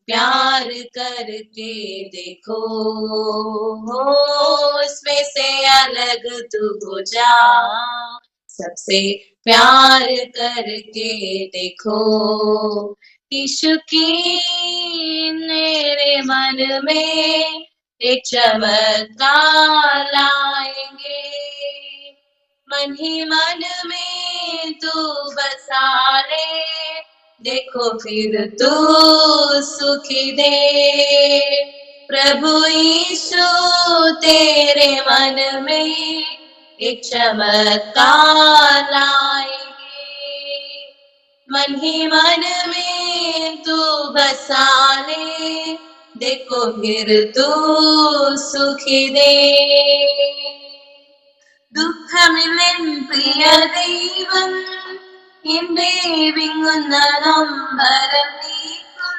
प्यार करके देखो, इसमें से अलग तू हो जा, सबसे प्यार करके देखो। यीशु की मेरे मन में एक चमत्कार लाएंगे, मन ही मन में तू बसा ले, देखो फिर तू सुखी दे। प्रभु यीशु तेरे मन में एक चमत्कार लाएंगे, मन ही मन में तू बसा ले, देखो फिर तू सुखी दे। ദുഃഖമില്ലൻ പ്രിയ ദൈവം എന്റെ വിങ്ങുന്ന നൊമ്പരം നീക്കും,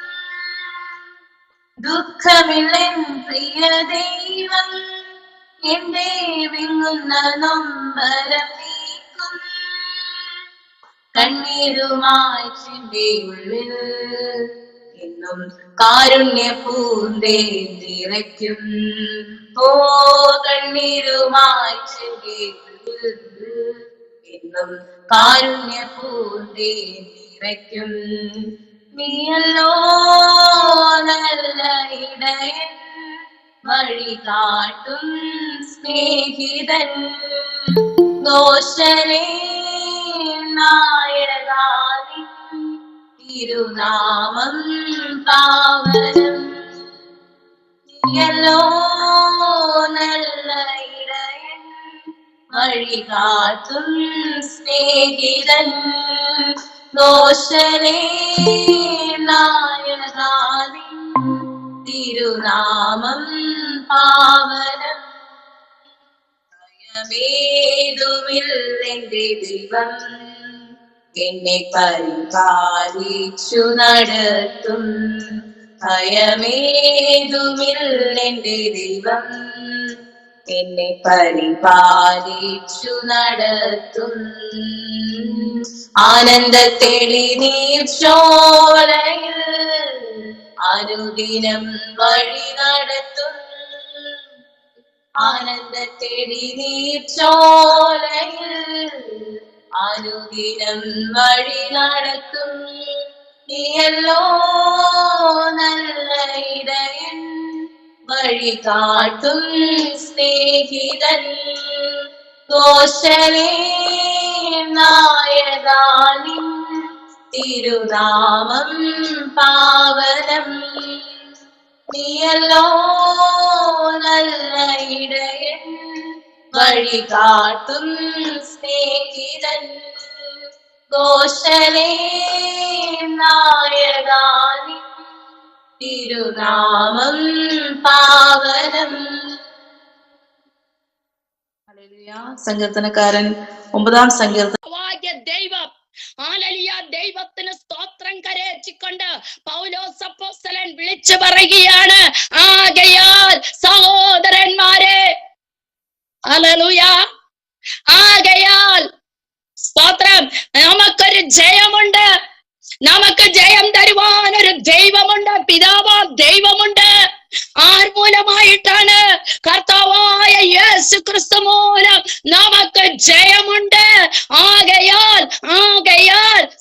ദുഃഖമില്ലൻ പ്രിയ ദൈവം എന്റെ വിങ്ങുന്ന നൊമ്പരം നീക്കും, കണ്ണീരുമായി എന്റെ ഉള്ളിൽ എന്നും കാരുണ്യ പൂന്തേ നിറയ്ക്കും. ഓ കണ്ണീരുമായി എന്നും കാരുണ്യ പൂന്തേ നിറയ്ക്കും. നീയല്ലോ നല്ല ഇടയൻ, വഴി കാട്ടും സ്നേഹിതൻ, ദോഷരേ നായകാനി തിരുനാമം പാവനം. നീയല്ലോ നല്ല ഇടയൻ, വഴി കാട്ടും സ്നേഹിതൻ, ദോഷരേ നായകാനി തിരുനാമം പാവനം. ഭയമേതുമില്ലെന്റെ ദൈവം എന്നെ പരിപാലിച്ചു നടത്തും, ഭയമേതുമില്ലെന്റെ ദൈവം എന്നെ പരിപാലിച്ചു നടത്തും. ആനന്ദത്തെളി നീർച്ചോലയിൽ അനുദിനം വഴി നടത്തും, ആനന്ദത്തെളി നീർച്ചോലയിൽ അനുദിനം വഴി നടത്തും. നീയല്ലോ നല്ല ഇടയൻ, വഴി കാട്ടും സ്നേഹിതൻ, ദോഷരേ നായകാനി തിരുനാമം പാവനം. നീയല്ലോ നല്ല ഇടയൻ, വഴി കാട്ടും സ്നേഹിതൻ, ദോഷരേ നായകാനി തിരുനാമം പാവനം. സങ്കീർത്തനക്കാരൻ 9-ാം സങ്കീർത്തനം. ദൈവം ഹല്ലേലൂയ, ദൈവത്തിന് സ്തോത്രം കരേറ്റിക്കൊണ്ട് പൗലോസ് അപ്പോസ്തലൻ വിളിച്ചു പറയുകയാണ്, ആകയാൽ സഹോദരന്മാരെ, ഹല്ലേലൂയ, ആകയാൽ സ്തോത്രം, നമുക്കൊരു ജയമുണ്ട്, നമുക്ക് ജയം തരുവാൻ ഒരു ദൈവമുണ്ട്, പിതാവാം ദൈവമുണ്ട്. ആർ മൂലമായിട്ടാണ്? കർത്താവായ യേശു ക്രിസ്തു മൂലം നമുക്ക് ജയമുണ്ട്. ആകയാൽ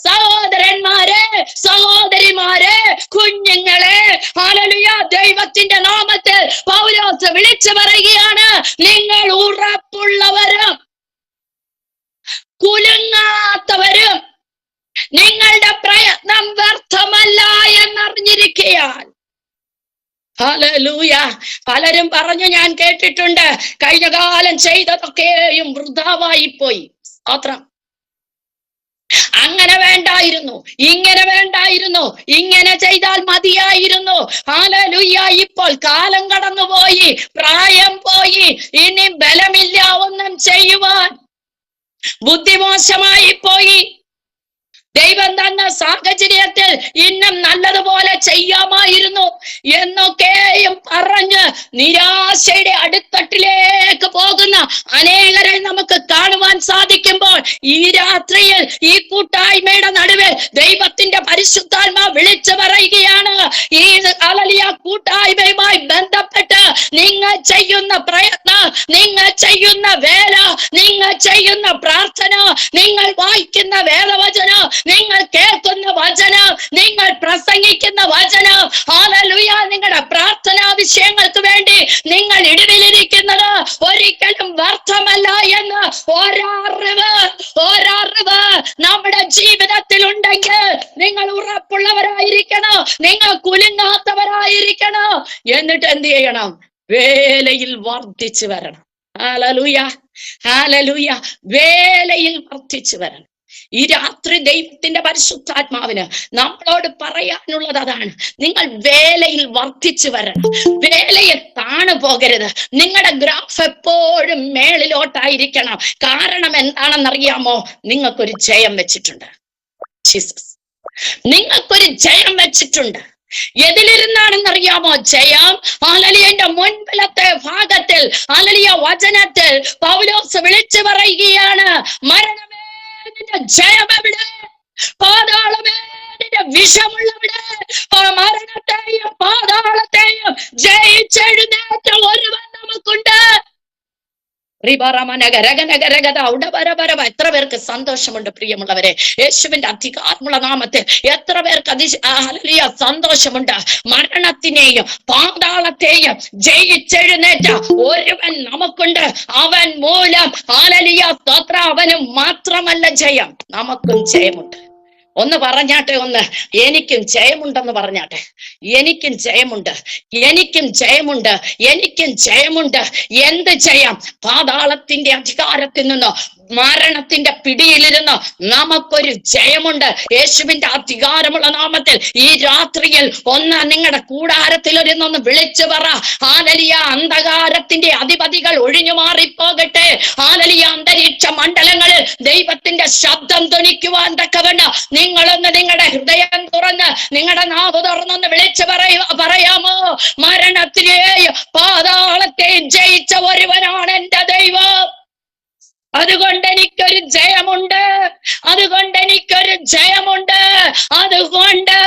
സഹോദരന്മാരെ, സഹോദരിമാരെ, കുഞ്ഞുങ്ങളെ, ഹല്ലേലൂയ, ദൈവത്തിന്റെ നാമത്തിൽ പൗലോസ് വിളിച്ചു പറയുകയാണ്, നിങ്ങൾ ഉറപ്പുള്ളവരും കുലുങ്ങാത്തവരും നിങ്ങളുടെ പ്രയത്നം വ്യർത്ഥമല്ല എന്നറിഞ്ഞിരിക്കയാൽ. ഹല്ലേലൂയ. പലരും പറഞ്ഞു, ഞാൻ കേട്ടിട്ടുണ്ട്, കഴിഞ്ഞ കാലം ചെയ്തതൊക്കെയും വൃഥാവായി പോയി. സ്തോത്രം. അങ്ങനെ വേണ്ടായിരുന്നു, ഇങ്ങനെ വേണ്ടായിരുന്നു, ഇങ്ങനെ ചെയ്താൽ മതിയായിരുന്നു. ഹല്ലേലൂയ. ഇപ്പോൾ കാലം കടന്നുപോയി, പ്രായം പോയി, ഇനി ബലമില്ല ഒന്നും ചെയ്യുവാൻ, ബുദ്ധിമോശമായി പോയി. ദൈവം തന്ന സാഹചര്യത്തിൽ ഇന്നും നല്ലതുപോലെ ചെയ്യാമായിരുന്നു എന്നൊക്കെയും പറഞ്ഞ് നിരാശയുടെ അടിത്തട്ടിലേക്ക് പോകുന്ന അനേകരെ നമുക്ക് കാണുവാൻ സാധിക്കുമ്പോൾ, ഈ രാത്രിയിൽ ഈ കൂട്ടായ്മയുടെ നടുവിൽ ദൈവത്തിന്റെ പരിശുദ്ധാത്മാവ് വിളിച്ചു പറയുകയാണ്, ഈ കൂട്ടായ്മയുമായി ബന്ധപ്പെട്ട് നിങ്ങൾ ചെയ്യുന്ന പ്രയത്നം, നിങ്ങൾ ചെയ്യുന്ന വേല, നിങ്ങൾ ചെയ്യുന്ന പ്രാർത്ഥന, നിങ്ങൾ വായിക്കുന്ന വേദവചനം, നിങ്ങൾ കേൾക്കുന്ന വചനം, നിങ്ങൾ പ്രസംഗിക്കുന്ന വചനം, ഹല്ലേലൂയ, നിങ്ങളുടെ പ്രാർത്ഥനാ വിഷയങ്ങൾക്ക് വേണ്ടി നിങ്ങൾ ഇടിവിലിരിക്കുന്നത് ഒരിക്കലും വ്യർത്ഥമല്ല എന്ന് ഒരറിവ് നമ്മുടെ ജീവിതത്തിൽ ഉണ്ടെങ്കിൽ നിങ്ങൾ ഉറപ്പുള്ളവരായിരിക്കണം, നിങ്ങൾ കുലുങ്ങാത്തവരായിരിക്കണം. എന്നിട്ട് എന്ത് ചെയ്യണം? വേലയിൽ വർദ്ധിച്ചു വരണം. ഹല്ലേലൂയ, ഹല്ലേലൂയ, വേലയിൽ വർദ്ധിച്ചു വരണം. ഈ രാത്രി ദൈവത്തിന്റെ പരിശുദ്ധാത്മാവിന് നമ്മളോട് പറയാനുള്ളത് അതാണ്. നിങ്ങൾ വേലയിൽ വർദ്ധിച്ചു വരണം. വേലയെ താണു പോകരുത്. നിങ്ങളുടെ ഗ്രാഫ് എപ്പോഴും മേളിലോട്ടായിരിക്കണം. കാരണം എന്താണെന്നറിയാമോ? നിങ്ങൾക്കൊരു ജയം വെച്ചിട്ടുണ്ട്. ജീസസ് നിങ്ങൾക്കൊരു ജയം വെച്ചിട്ടുണ്ട്. എതിലിരുന്നാണെന്നറിയാമോ ജയം? ഹല്ലേലൂയയുടെ മുൻപിലത്തെ ഭാഗത്തിൽ, ഹല്ലേലൂയ വചനത്തിൽ പൗലോസ് വിളിച്ചു പറയുകയാണ്, മരണമേ നിന്റെ ജയം എവിടെ? പാതാളമേ നിന്റെ വിഷമുള്ളവിടെ? മരണത്തെയും പാതാളത്തെയും ജയിച്ചെഴുന്നേറ്റ ഒരുവൻ നമുക്കുണ്ട്. എത്ര പേർക്ക് സന്തോഷമുണ്ട് പ്രിയമുള്ളവരെ? യേശുവിന്റെ അധികാരമുള്ള നാമത്തിൽ എത്ര പേർക്ക് സന്തോഷമുണ്ട്? മരണത്തിനെയും പാതാളത്തെയും ജയിച്ചെഴുന്നേറ്റ ഒരുവൻ നമുക്കുണ്ട്. അവൻ മൂലം ഹല്ലേലൂയ സ്തോത്രം. അവന് മാത്രമല്ല ജയം, നമുക്കും ജയമുണ്ട്. ഒന്ന് പറഞ്ഞാട്ടെ, ഒന്ന് എനിക്കും ജയമുണ്ടെന്ന് പറഞ്ഞാട്ടെ. എനിക്കും ജയമുണ്ട്, എനിക്കും ജയമുണ്ട്, എനിക്കും ജയമുണ്ട്. എന്ത് ജയം? പാതാളത്തിന്റെ അധികാരത്തിൽ നിന്ന്, മരണത്തിന്റെ പിടിയിലിരുന്ന് നമുക്കൊരു ജയമുണ്ട്. യേശുവിന്റെ അധികാരമുള്ള നാമത്തിൽ ഈ രാത്രിയിൽ ഒന്ന് നിങ്ങളുടെ കൂടാരത്തിലൊരുന്നൊന്ന് വിളിച്ചു പറ, ഹല്ലേലൂയ, അന്ധകാരത്തിന്റെ അധിപതികൾ ഒഴിഞ്ഞു മാറിപ്പോകട്ടെ. ഹല്ലേലൂയ, അന്തരീക്ഷ മണ്ഡലങ്ങളിൽ ദൈവത്തിന്റെ ശബ്ദം ധ്വനിക്കുവാൻ തക്കവണ്ണം നിങ്ങളൊന്ന് നിങ്ങളുടെ ഹൃദയം തുറന്ന്, നിങ്ങളുടെ നാവ് തുറന്നൊന്ന് വിളിച്ചു പറയാമോ? മരണത്തിലെയും പാതാളത്തെയും ജയിച്ച ഒരുവനാണ് എന്റെ ദൈവം. അതുകൊണ്ട് എനിക്കൊരു ജയമുണ്ട്, അതുകൊണ്ട് എനിക്കൊരു ജയമുണ്ട്. അതുകൊണ്ട്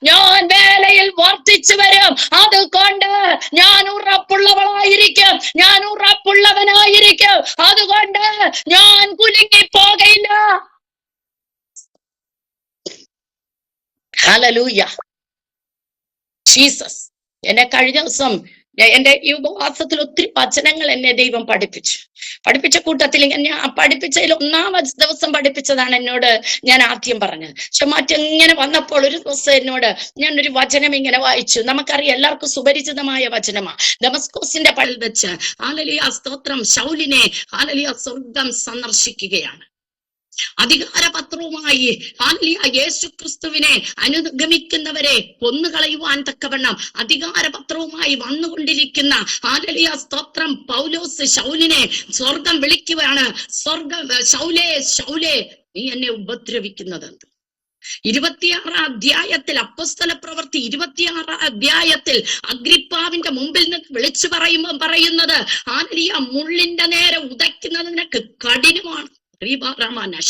ഞാൻ വേലയിൽ വർദ്ധിച്ചു വരും. അതുകൊണ്ട് ഞാൻ ഉറപ്പുള്ളവളായിരിക്കും, ഞാൻ ഉറപ്പുള്ളവനായിരിക്കും. അതുകൊണ്ട് ഞാൻ കുലുങ്ങിപ്പോകയില്ല. Hallelujah, Jesus. എന്നെ കഴിഞ്ഞ ദിവസം എന്റെ ഈ ഉപവാസത്തിൽ ഒത്തിരി വചനങ്ങൾ എന്നെ ദൈവം പഠിപ്പിച്ച കൂട്ടത്തിൽ ഞാൻ പഠിപ്പിച്ചതിൽ 1-ാം ദിവസം പഠിപ്പിച്ചതാണ് എന്നോട് ഞാൻ ആദ്യം പറഞ്ഞത്. പക്ഷെ മറ്റെങ്ങനെ വന്നപ്പോൾ ഒരു ദിവസം എന്നോട് ഞാനൊരു വചനം ഇങ്ങനെ വായിച്ചു. നമുക്കറിയാം, എല്ലാവർക്കും സുപരിചിതമായ വചനമാണ്. ദമസ്കോസിന്റെ പള്ളിയിൽ വെച്ച് ഹല്ലേലൂയ സ്തോത്രം ശൗലിനെ ഹല്ലേലൂയ സ്വർഗം സന്ദർശിക്കുകയാണ്. അധികാരപത്രവുമായി ഹല്ലേലൂയ യേശു ക്രിസ്തുവിനെ അനുഗമിക്കുന്നവരെ കൊന്നുകളയുവാൻ തക്കവണ്ണം അധികാരപത്രവുമായി വന്നുകൊണ്ടിരിക്കുന്ന ഹല്ലേലൂയ സ്തോത്രം പൗലോസ് ശൗലിനെ സ്വർഗം വിളിക്കുകയാണ്. ശൗലേ ശൗലേ, നീ എന്നെ ഉപദ്രവിക്കുന്നത്. 26-ാം അധ്യായത്തിൽ, അപ്പോസ്തല പ്രവൃത്തി 26-ാം അധ്യായത്തിൽ അഗ്രിപ്പാവിന്റെ മുമ്പിൽ നിന്ന് വിളിച്ചു പറയുന്നത്, ഹല്ലേലൂയ, മുള്ളിന്റെ നേരെ ഉദയ്ക്കുന്നത് നിനക്ക് കഠിനമാണ്.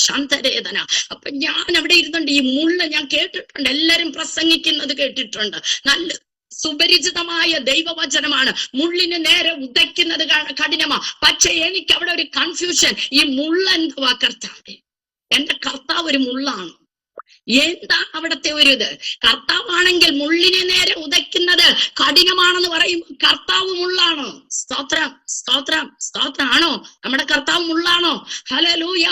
ശാന്തരേതന. അപ്പൊ ഞാൻ അവിടെ ഇരുന്നുണ്ട്, ഈ മുള്ള ഞാൻ കേട്ടിട്ടുണ്ട്, എല്ലാരും പ്രസംഗിക്കുന്നത് കേട്ടിട്ടുണ്ട്. നല്ല സുപരിചിതമായ ദൈവവചനമാണ്. മുള്ളിന് നേരെ ഉദയ്ക്കുന്നത് കഠിനമാ. പക്ഷെ എനിക്ക് അവിടെ ഒരു കൺഫ്യൂഷൻ. ഈ മുള്ള എന്തുവാ കർത്താവ്? എന്റെ കർത്താവ് ഒരു മുള്ളാണ്. എന്താ അവിടത്തെ ഒരു ഇത്? കർത്താവാണെങ്കിൽ മുള്ളിനെ നേരെ ഉദയ്ക്കുന്നത് കഠിനമാണെന്ന് പറയുമ്പോൾ കർത്താവ് മുള്ളാണോ? സ്തോത്രം, സ്തോത്രം, സ്തോത്രം. ആണോ നമ്മുടെ കർത്താവ് മുള്ളാണോ? ഹല്ലേലൂയ,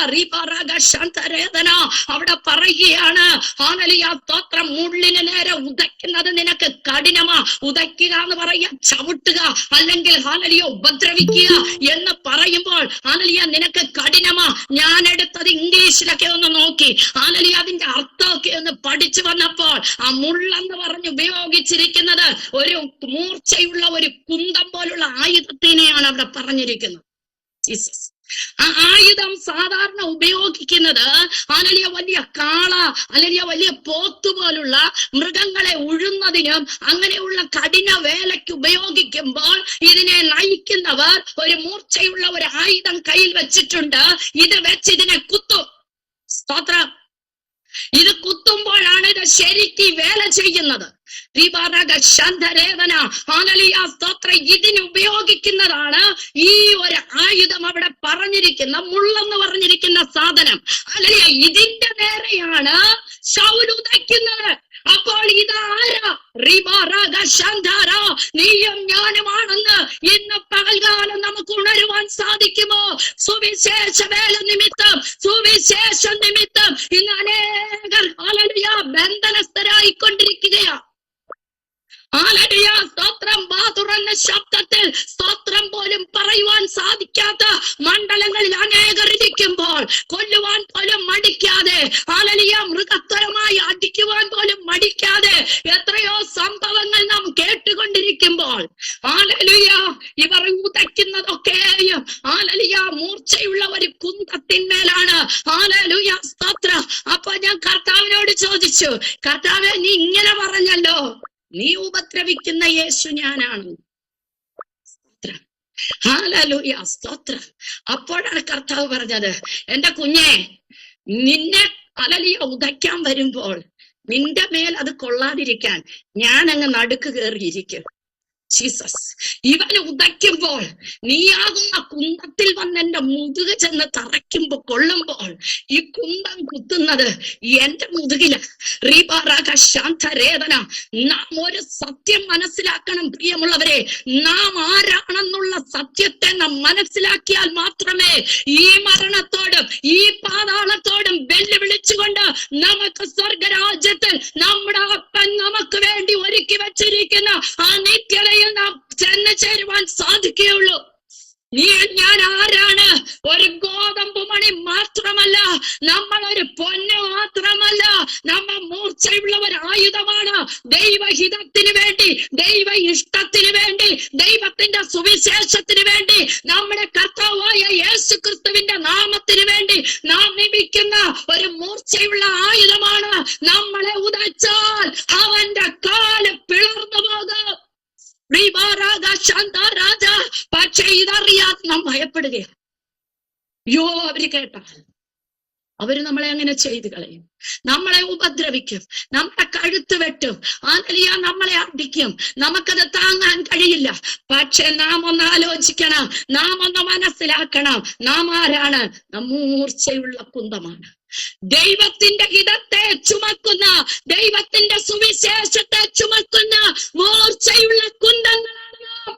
ശാന്തരേതന. അവിടെ പറയുകയാണ്, ഹല്ലേലൂയ സ്തോത്രം, മുള്ളിനെ നേരെ ഉദയ്ക്കുന്നത് നിനക്ക് കഠിനമാ. ഉദയ്ക്കുക എന്ന് പറയുക ചവിട്ടുക, അല്ലെങ്കിൽ ഹല്ലേലൂയ ഉപദ്രവിക്കുക എന്ന് പറയുമ്പോൾ ഹല്ലേലൂയ നിനക്ക് കഠിനമാ. ഞാൻ എടുത്തത് ഇംഗ്ലീഷിലൊക്കെ ഒന്ന് നോക്കി, ഹല്ലേലൂയ അതിന്റെ അർത്ഥം ഒക്കെ ഒന്ന് പഠിച്ചു വന്നപ്പോൾ ആ മുള്ളെന്ന് പറഞ്ഞ് ഉപയോഗിച്ചിരിക്കുന്നത് ഒരു മൂർച്ചയുള്ള ഒരു കുന്തം പോലുള്ള ആയുധത്തിനെയാണ് അവിടെ പറഞ്ഞിരിക്കുന്നത്. ജീസസ്. ആ ആയുധം സാധാരണ ഉപയോഗിക്കുന്നത് ഹല്ലേലൂയ വലിയ കാള, ഹല്ലേലൂയ വലിയ പോത്തുപോലുള്ള മൃഗങ്ങളെ ഉഴുന്നതിനും അങ്ങനെയുള്ള കഠിന വേലയ്ക്ക് ഉപയോഗിക്കുമ്പോൾ ഇതിനെ നയിക്കുന്നവർ ഒരു മൂർച്ചയുള്ള ഒരു ആയുധം കയ്യിൽ വെച്ചിട്ടുണ്ട്. ഇത് വെച്ച് ഇതിനെ കുത്തും. സ്തോത്രം. ഇത് കുത്തുമ്പോഴാണ് ഇത് ശരിക്ക് വേല ചെയ്യുന്നത്. ഇതിന് ഉപയോഗിക്കുന്നതാണ് ഈ ഒരു ആയുധം. അവിടെ പറഞ്ഞിരിക്കുന്ന മുള്ളെന്ന് പറഞ്ഞിരിക്കുന്ന സാധനം, അല്ലെങ്കിൽ ഇതിന്റെ നേരെയാണ് ശൗൽ ഉദയ്ക്കുന്നത്. അപ്പോൾ ഇതാരാ? നീയും ഞാനുമാണെന്ന് ഇന്ന് പകൽകാലം നമുക്ക് ഉണരുവാൻ സാധിക്കുമോ? സുവിശേഷ വേല നിമിത്തം, സുവിശേഷ നിമിത്തം ഇന്ന് അനേകർ ബന്ധനസ്ഥരായിക്കൊണ്ടിരിക്കുകയാ. സ്തോത്രം. തുറന്ന ശബ്ദത്തിൽ സ്തോത്രം പോലും പറയുവാൻ സാധിക്കാത്ത മണ്ഡലങ്ങളിൽ അനേകർ ഇരിക്കുമ്പോൾ, കൊല്ലുവാൻ പോലും മടിക്കാതെ, മൃഗത്വരമായി അടിക്കുവാൻ പോലും മടിക്കാതെ എത്രയോ സംഭവങ്ങൾ നാം കേട്ടുകൊണ്ടിരിക്കുമ്പോൾ, ഇവർ ഉദയ്ക്കുന്നതൊക്കെയും മൂർച്ചയുള്ള ഒരു കുന്തത്തിന്മേലാണ്. സ്തോത്രം. അപ്പൊ ഞാൻ കർത്താവിനോട് ചോദിച്ചു, കർത്താവെ, നീ ഇങ്ങനെ പറഞ്ഞല്ലോ, നീ ഉപദ്രവിക്കുന്ന യേശു ഞാനാണ്. സ്തോത്രം. അപ്പോഴാണ് കർത്താവ് പറഞ്ഞത്, എന്റെ കുഞ്ഞെ, നിന്നെ ഉദയ്ക്കാൻ വരുമ്പോൾ നിന്റെ മേൽ അത് കൊള്ളാതിരിക്കാൻ ഞാൻ അങ്ങ് നടുക്ക് കയറിയിരിക്കും. ജീസസ്. ഇവന് ഉദയ്ക്കുമ്പോൾ, നീയാകുന്ന കുന്തത്തിൽ വന്ന് എന്റെ മുതുക ചെന്ന് തറയ്ക്കുമ്പോ കൊള്ളുമ്പോൾ, ഈ കുന്തം കുത്തുന്നത് എന്റെ മുതുകില. നാം ഒരു സത്യം മനസ്സിലാക്കണം പ്രിയമുള്ളവരെ. നാം ആരാണെന്നുള്ള സത്യത്തെ നാം മനസ്സിലാക്കിയാൽ മാത്രമേ ഈ മരണത്തോടും ഈ പാതാളത്തോടും വെല്ലുവിളിച്ചുകൊണ്ട് നമുക്ക് സ്വർഗരാജ്യത്തിൽ നമ്മുടെ അപ്പൻ നമുക്ക് വേണ്ടി ഒരുക്കി വച്ചിരിക്കുന്ന ആ നിത്യതയിൽ നാം ചെന്ന് ചേരുവാൻ സാധിക്കുകയുള്ളൂ. നീ ഞാൻ ആരാണ്? ഒരു ഗോതമ്പ് മണി മാത്രമല്ല, നമ്മൾ ഒരു പൊന്ന് മാത്രമല്ല, നമ്മൾ മൂർച്ചയുള്ള ഒരു ആയുധമാണ്. ദൈവഹിതത്തിന് വേണ്ടി, ദൈവ ഇഷ്ടത്തിന് വേണ്ടി, ദൈവത്തിന്റെ സുവിശേഷത്തിന് വേണ്ടി, നമ്മുടെ കർത്താവായ യേശു ക്രിസ്തുവിന്റെ നാമത്തിന് വേണ്ടി നാം നിമിക്കുന്ന ഒരു മൂർച്ചയുള്ള ആയുധമാണ്. നമ്മളെ ഉദച്ചാൽ അവന്റെ കാല് പിളർന്നു പോകും. പക്ഷെ ഇതറിയാതെ നാം ഭയപ്പെടുകയാണ്. അവര് കേട്ടാൽ അവര് നമ്മളെ അങ്ങനെ ചെയ്തു കളയും, നമ്മളെ ഉപദ്രവിക്കും, നമ്മളെ കഴുത്ത് വെട്ടും, നമ്മളെ അടിക്കും. നമുക്കത് താങ്ങാൻ കഴിയില്ല. പക്ഷെ നാം ഒന്ന് ആലോചിക്കണം, നാം ഒന്ന് മനസ്സിലാക്കണം, നാം ആരാണ്? മൂർച്ചയുള്ള കുന്തമാണ്. ദൈവത്തിന്റെ ഹിതത്തെ ചുമക്കുന്ന, ദൈവത്തിന്റെ സുവിശേഷത്തെ ചുമക്കുന്ന മൂർച്ചയുള്ള കുന്തങ്ങളാണ് നാം.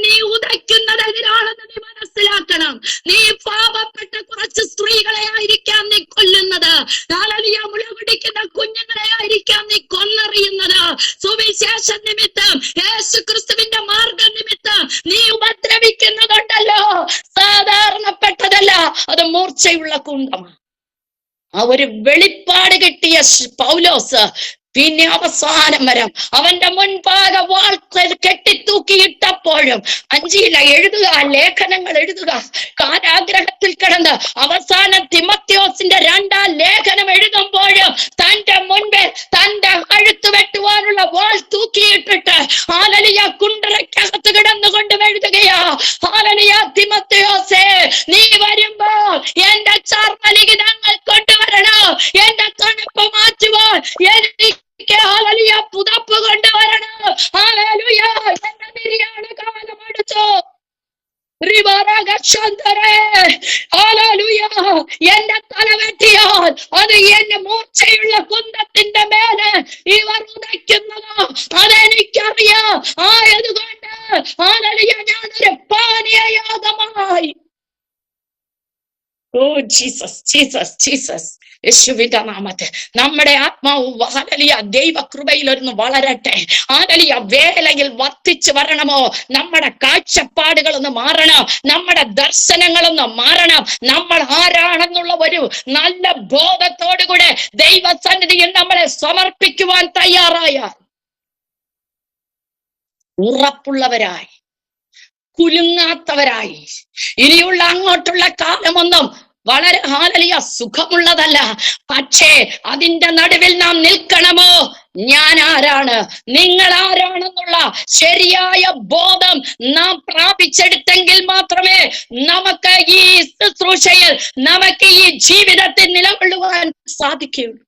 നീ ഉദയ്ക്കുന്നത് എതിരാണെന്ന് നീ മനസ്സിലാക്കണം. നീ പാവപ്പെട്ട കുറച്ച് സ്ത്രീകളെ ആയിരിക്കാം നീ കൊല്ലുന്നത്, മുളപിടിക്കുന്ന കുഞ്ഞുങ്ങളെ ആയിരിക്കാം നീ കൊന്നറിയുന്നത്. സുവിശേഷ നിമിത്തം, യേശു ക്രിസ്തുവിന്റെ മാർഗ നിമിത്തം നീ ഉപദ്രവിക്കുന്നതുണ്ടല്ലോ, സാധാരണപ്പെട്ടതല്ല, അത് മൂർച്ചയുള്ള കുന്തമാണ്. ആ ഒരു വെളിപ്പാട് കിട്ടിയ പൗലോസ് പിന്നെ അവസാനം വരെ അവന്റെ മുൻപാകെ വാൾ കെട്ടിത്തൂക്കിയിട്ടപ്പോഴും അഞ്ചില എഴുതുക, ലേഖനങ്ങൾ എഴുതുക, കാരാഗ്രഹത്തിൽ കിടന്ന് അവസാനം തിമോത്തിയോസിന്റെ 2ാം ലേഖനം എഴുതുമ്പോഴും തന്റെ മുൻപിൽ തന്റെ കഴുത്ത് വെട്ടുവാനുള്ള വാൾ തൂക്കിയിട്ടിട്ട് കുണ്ടറയ്ക്കകത്ത് കിടന്നുകൊണ്ട് എഴുതുകയാ, തിമോത്തിയോസേ, നീ വരുമ്പോൾ എന്റെ ചർമ്മലിഖിതങ്ങൾ കൊണ്ടുവരണം, എന്റെ തണുപ്പ് മാറ്റുവാൻ എനിക്ക് പുതപ്പ് കൊണ്ടുവരണം. എന്റെ നിര്യാണ കാലം അടുത്തു. എന്റെ തല വെട്ടിയാൽ അത് എന്റെ മൂർച്ചയുള്ള കുന്തത്തിന്റെ മേലെ ഇവർ ഉദയ്ക്കുന്നത് അതെനിക്കറിയാം. ആയതുകൊണ്ട് ഞാനൊരു പാനീയയാഗമായി. Oh Jesus, Jesus, Jesus. യേശുവിന്റെ നാമത്തിൽ നമ്മുടെ ആത്മാവ് ദൈവകൃപയിലൊന്ന് വളരട്ടെ. വേലയിൽ വർദ്ധിച്ചു വരണമോ? നമ്മുടെ കാഴ്ചപ്പാടുകളൊന്ന് മാറണം, നമ്മുടെ ദർശനങ്ങളൊന്ന് മാറണം. നമ്മൾ ആരാണെന്നുള്ള ഒരു നല്ല ബോധത്തോടുകൂടെ ദൈവസന്നിധിയിൽ നമ്മളെ സമർപ്പിക്കുവാൻ തയ്യാറായാൽ, ഉറപ്പുള്ളവരായി, കുലുങ്ങാത്തവരായി, ഇനിയുള്ള അങ്ങോട്ടുള്ള കാലമൊന്നും വളരെ സുഖമുള്ളതല്ല. പക്ഷേ അതിന്റെ നടുവിൽ നാം നിൽക്കണമോ? ഞാൻ ആരാണ്, നിങ്ങൾ ആരാണെന്നുള്ള ശരിയായ ബോധം നാം പ്രാപിച്ചെടുത്തെങ്കിൽ മാത്രമേ നമുക്ക് ഈ ശുശ്രൂഷയിൽ, നമുക്ക് ഈ ജീവിതത്തിൽ നിലകൊള്ളുവാൻ സാധിക്കുകയുള്ളൂ.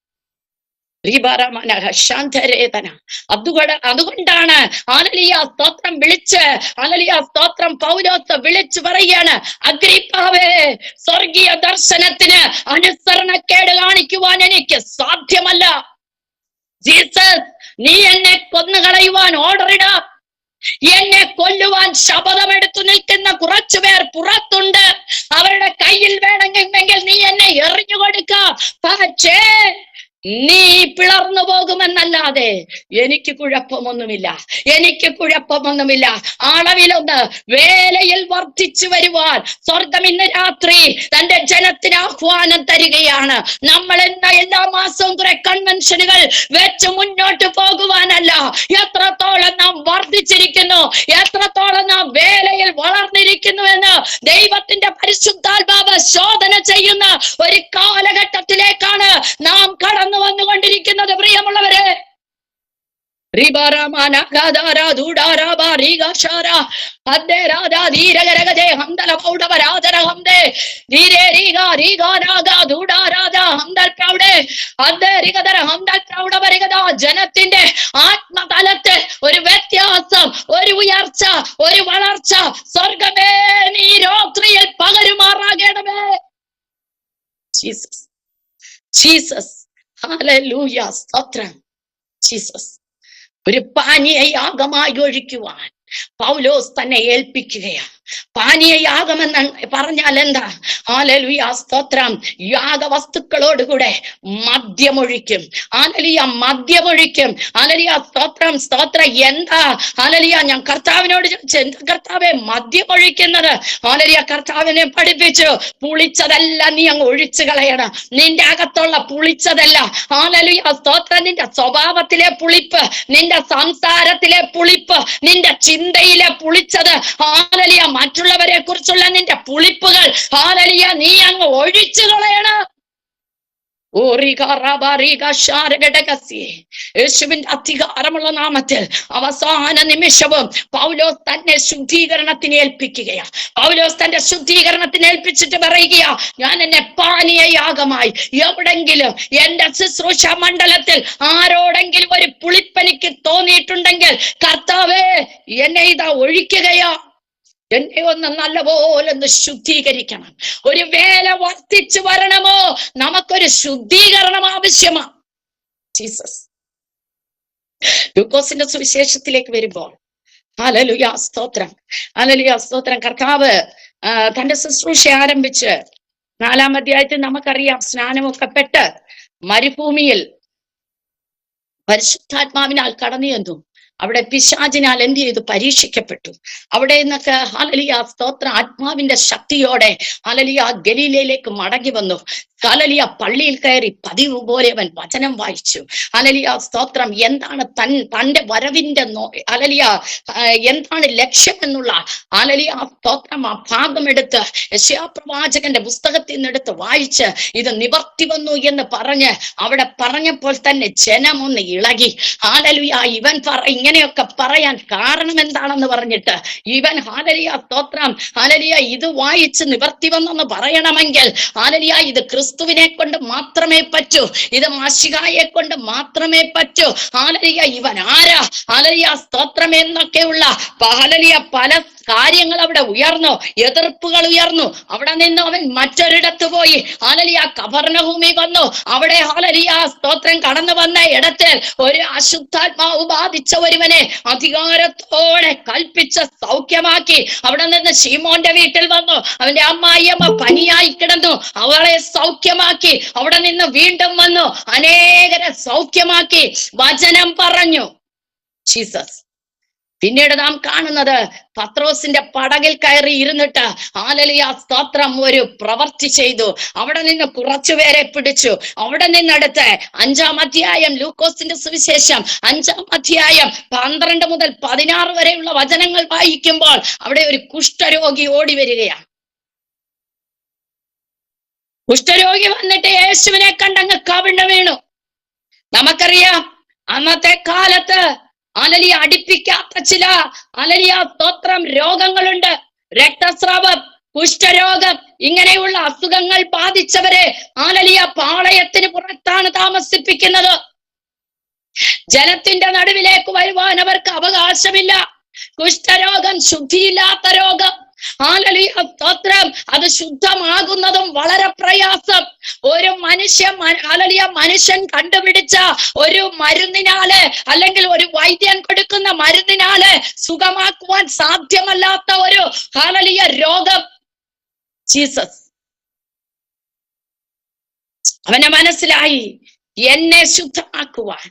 അതുകൊണ്ടാണ് ഹല്ലേലൂയ സ്തോത്രം പൗലോസ് വിളിച്ചു പറയാണ്, അഗ്രിപ്പാവേ, സ്വർഗീയ ദർശനത്തിന് അനുസരണക്കേട് കാണിക്കുവാൻ എനിക്ക് സാധ്യമല്ല. ജീസസ്, നീ എന്നെ കൊന്നുകളയുവാൻ ഓർഡർ ഇടാം. എന്നെ കൊല്ലുവാൻ ശപഥമെടുത്തു നിൽക്കുന്ന കുറച്ചുപേർ പുറത്തുണ്ട്. അവരുടെ കയ്യിൽ വേണമെങ്കിൽ നീ എന്നെ എറിഞ്ഞു കൊടുക്ക. പക്ഷേ നീ പിളർന്നു പോകുമെന്നല്ലാതെ എനിക്ക് കുഴപ്പമൊന്നുമില്ല. അളവിലൊന്ന് വേലയിൽ വർദ്ധിച്ചു വരുവാൻ സ്വർഗം ഇന്ന് രാത്രി തന്റെ ജനത്തിന് ആഹ്വാനം തരികയാണ്. നമ്മൾ എന്ന എല്ലാ മാസവും കുറെ കൺവെൻഷനുകൾ വെച്ച് മുന്നോട്ട് പോകുവാനല്ല. എത്രത്തോളം നാം വർദ്ധിച്ചിരിക്കുന്നു, എത്രത്തോളം നാം വേലയിൽ വളർന്നിരിക്കുന്നു എന്ന് ദൈവത്തിന്റെ പരിശുദ്ധാത്മാവ് ശോധന ചെയ്യുന്ന ഒരു കാലഘട്ടത്തിലേക്കാണ് നാം കടന്നു വന്നുകൊണ്ടിരിക്കുന്നത്. പ്രിയമുള്ളവരെ, ജനത്തിന്റെ ആത്മതലത്ത് ഒരു വ്യത്യാസം, ഒരു ഉയർച്ച, ഒരു വളർച്ച സ്വർഗമേ നീ രാത്രിയിൽ പകരുമാറാകണമേ. ജീസസ്, ഹല്ലേലൂയ, സ്തോത്രം. ജീസസ് ഒരു പാനീയയാഗമായി ഒഴിക്കുവാൻ പൗലോസ് തന്നെ ഏൽപ്പിക്കുകയാണ്. പാനീയയാഗമെന്ന് പറഞ്ഞാൽ എന്താ? ഹല്ലേലൂയ, സ്തോത്രം. യാഗവസ്തുക്കളോടുകൂടെ മദ്യമൊഴിക്കും. മദ്യമൊഴിക്കും. ഹല്ലേലൂയ, സ്തോത്രം, സ്തോത്രം. എന്താ? ഹല്ലേലൂയ, ഞാൻ കർത്താവിനോട് ചോദിച്ചു, എന്താ കർത്താവേ മദ്യമൊഴിക്കുന്നത്? ഹല്ലേലൂയ, കർത്താവിനെ പഠിപ്പിച്ചു, പുളിച്ചതെല്ലാം നീ അങ്ങ് ഒഴിച്ചു കളയണം. നിന്റെ അകത്തുള്ള പുളിച്ചതല്ല. ഹല്ലേലൂയ, സ്തോത്രം. നിന്റെ സ്വഭാവത്തിലെ പുളിപ്പ്, നിന്റെ സംസാരത്തിലെ പുളിപ്പ്, നിന്റെ ചിന്തയിലെ പുളിച്ചത്, ഹല്ലേലൂയ, മറ്റുള്ളവരെ കുറിച്ചുള്ള നിന്റെ പുളിപ്പുകൾ, ഹല്ലേലൂയ, നീ അങ്ങ് ഒഴിച്ചു കളയണം. യേശുവിന്റെ അധികാരമുള്ള നാമത്തിൽ അവസാന നിമിഷവും പൗലോസ് തന്നെ ശുദ്ധീകരണത്തിന് ഏൽപ്പിക്കുകയാ. പൗലോസ് തന്റെ ശുദ്ധീകരണത്തിന് ഏൽപ്പിച്ചിട്ട് പറയുകയാ, ഞാൻ എന്നെ പാനീയയാഗമായി എവിടെങ്കിലും എന്റെ ശുശ്രൂഷ മണ്ഡലത്തിൽ ആരോടെങ്കിലും ഒരു പുളിപ്പനിക്ക് തോന്നിയിട്ടുണ്ടെങ്കിൽ കർത്താവേ എന്നെ ഇതാ ഒഴിക്കുകയാ. എന്നെ ഒന്ന് നല്ലപോലെ ഒന്ന് ശുദ്ധീകരിക്കണം. ഒരു വേല വർദ്ധിച്ചു വരണമോ, നമുക്കൊരു ശുദ്ധീകരണം ആവശ്യമാണ്. ജീസസ്. ലൂക്കോസിന്റെ സുവിശേഷത്തിലേക്ക് വരുമ്പോൾ, ഹല്ലേലൂയ, സ്തോത്രം, ഹല്ലേലൂയ, സ്തോത്രം. കർത്താവ് തന്റെ ശുശ്രൂഷ ആരംഭിച്ച് 4-ാം അധ്യായത്തിൽ നമുക്കറിയാം, സ്നാനമൊക്കെ പെട്ട് മരുഭൂമിയിൽ പരിശുദ്ധാത്മാവിനാൽ കടന്നു ചെന്നു. അവിടെ പിശാചിനാൽ എന്ത് ചെയ്തു? പരീക്ഷിക്കപ്പെട്ടു. അവിടെ നിന്നൊക്കെ ഹല്ലേലൂയ, സ്തോത്രം, ആത്മാവിന്റെ ശക്തിയോടെ ഹല്ലേലൂയ ഗലീലയിലേക്ക് മടങ്ങി വന്നു. ഹല്ലേലൂയ, പള്ളിയിൽ കയറി പതിവ് പോലെ അവൻ വചനം വായിച്ചു. ഹല്ലേലൂയ, സ്തോത്രം. എന്താണ് തന്റെ വരവിന്റെ ഹല്ലേലൂയ എന്താണ് ലക്ഷ്യം എന്നുള്ള ഹല്ലേലൂയ സ്തോത്രം ആ ഭാഗമെടുത്ത് യെശയ്യാ പ്രവാചകന്റെ പുസ്തകത്തിൽ നിന്നെടുത്ത് വായിച്ച് ഇത് നിവർത്തി വന്നു എന്ന് പറഞ്ഞ് അവിടെ പറഞ്ഞപ്പോൾ തന്നെ ജനം ഒന്ന് ഇളകി. ഹല്ലേലൂയ, ഇവൻ ഇങ്ങനെയൊക്കെ പറയാൻ കാരണം എന്താണെന്ന് പറഞ്ഞിട്ട് ഇവൻ ഹല്ലേലൂയ, സ്തോത്രം, ഹല്ലേലൂയ ഇത് വായിച്ച് നിവർത്തി വന്നെന്ന് പറയണമെങ്കിൽ ഹല്ലേലൂയ ഇത് ക്രിസ്തുവിനെ കൊണ്ട് മാത്രമേ പറ്റൂ, ഇത് മശിഹായെ കൊണ്ട് മാത്രമേ പറ്റൂ. ഹല്ലേലൂയ, ഇവൻ ആരാ? ഹല്ലേലൂയ, സ്തോത്രം എന്നൊക്കെയുള്ള ഹല്ലേലൂയ പല കാര്യങ്ങൾ അവിടെ ഉയർന്നു, എതിർപ്പുകൾ ഉയർന്നു. അവിടെ നിന്ന് അവൻ മറ്റൊരിടത്ത് പോയി ഹല്ലേലൂയ കഫർനഹൂമിൽ വന്നു. അവിടെ ഹല്ലേലൂയ സ്തോത്രം കടന്നു വന്ന ഇടത്തിൽ ഒരു അശുദ്ധാത്മാവ് ബാധിച്ച ഒരുവനെ അധികാരത്തോടെ കൽപ്പിച്ച് സൗഖ്യമാക്കി. അവിടെ നിന്ന് ശീമോന്റെ വീട്ടിൽ വന്നു. അവന്റെ അമ്മായിയമ്മ പനിയായി കിടന്നു, അവളെ സൗഖ്യമാക്കി. അവിടെ നിന്ന് വീണ്ടും വന്നു, അനേകരെ സൗഖ്യമാക്കി, വചനം പറഞ്ഞു. ജീസസ്. പിന്നീട് നാം കാണുന്നത് പത്രോസിന്റെ പടകിൽ കയറി ഇരുന്നിട്ട് ഹല്ലേലൂയ സ്തോത്രം ഒരു പ്രവൃത്തി ചെയ്തു. അവിടെ നിന്ന് കുറച്ചുപേരെ പിടിച്ചു. അവിടെ നിന്നെടുത്ത് 5-ാം അധ്യായം, ലൂക്കോസിന്റെ സുവിശേഷം 5-ാം അധ്യായം 12 മുതൽ 16 വരെയുള്ള വചനങ്ങൾ വായിക്കുമ്പോൾ അവിടെ ഒരു കുഷ്ഠരോഗി ഓടി വരികയാണ്. കുഷ്ഠരോഗി വന്നിട്ട് യേശുവിനെ കണ്ടങ്ങ് കവിണ്ണു വീണു. നമുക്കറിയാം അന്നത്തെ കാലത്ത് ഹല്ലേലൂയ അടുപ്പിക്കാത്ത ചില ഹല്ലേലൂയ സ്തോത്രം രോഗങ്ങളുണ്ട്. രക്തസ്രാവം, കുഷ്ഠരോഗം, ഇങ്ങനെയുള്ള അസുഖങ്ങൾ ബാധിച്ചവരെ ഹല്ലേലൂയ പാളയത്തിന് പുറത്താണ് താമസിപ്പിക്കുന്നത്. ജനത്തിന്റെ നടുവിലേക്ക് വരുവാൻ അവർക്ക് അവകാശമില്ല. കുഷ്ഠരോഗം ശുദ്ധിയില്ലാത്ത രോഗം. ഹല്ലേലൂയ സ്തോത്രം. അത് ശുദ്ധമാകുന്നതും വളരെ പ്രയാസം. ഒരു മനുഷ്യൻ കണ്ടുപിടിച്ച ഒരു മരുന്നിനാല് അല്ലെങ്കിൽ ഒരു വൈദ്യൻ കൊടുക്കുന്ന മരുന്നിനാല് സുഖമാക്കുവാൻ സാധ്യമല്ലാത്ത ഒരു ഹല്ലേലൂയ രോഗം. ജീസസ് അവനെ മനസ്സിലായി, എന്നെ ശുദ്ധമാക്കുവാൻ,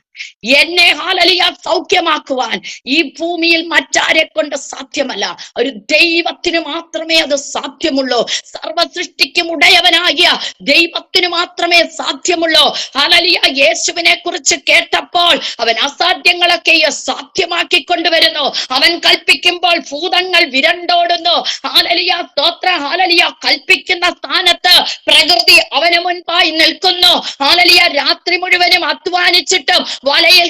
എന്നെ ഹല്ലേലൂയ സൗഖ്യമാക്കുവാൻ ഈ ഭൂമിയിൽ മറ്റാരെ കൊണ്ട് സാധ്യമല്ല. ഒരു ദൈവത്തിന് മാത്രമേ അത് സാധ്യമുള്ളൂ. സർവസൃഷ്ടിക്കും ഉടയവനാകിയ ദൈവത്തിന് മാത്രമേ സാധ്യമുള്ളൂ. ഹല്ലേലൂയ യേശുവിനെ കുറിച്ച് കേട്ടപ്പോൾ അവൻ അസാധ്യങ്ങളൊക്കെ സാധ്യമാക്കി കൊണ്ടുവരുന്നു. അവൻ കൽപ്പിക്കുമ്പോൾ ഭൂതങ്ങൾ വിരണ്ടോടുന്നു. ഹല്ലേലൂയ സ്തോത്രം. ഹല്ലേലൂയ കൽപ്പിക്കുന്ന സ്ഥാനത്ത് പ്രകൃതി അവന് മുൻപായി നിൽക്കുന്നു. ഹല്ലേലൂയ രാത്രി മുഴുവനും അധ്വാനിച്ചിട്ടും വലയിൽ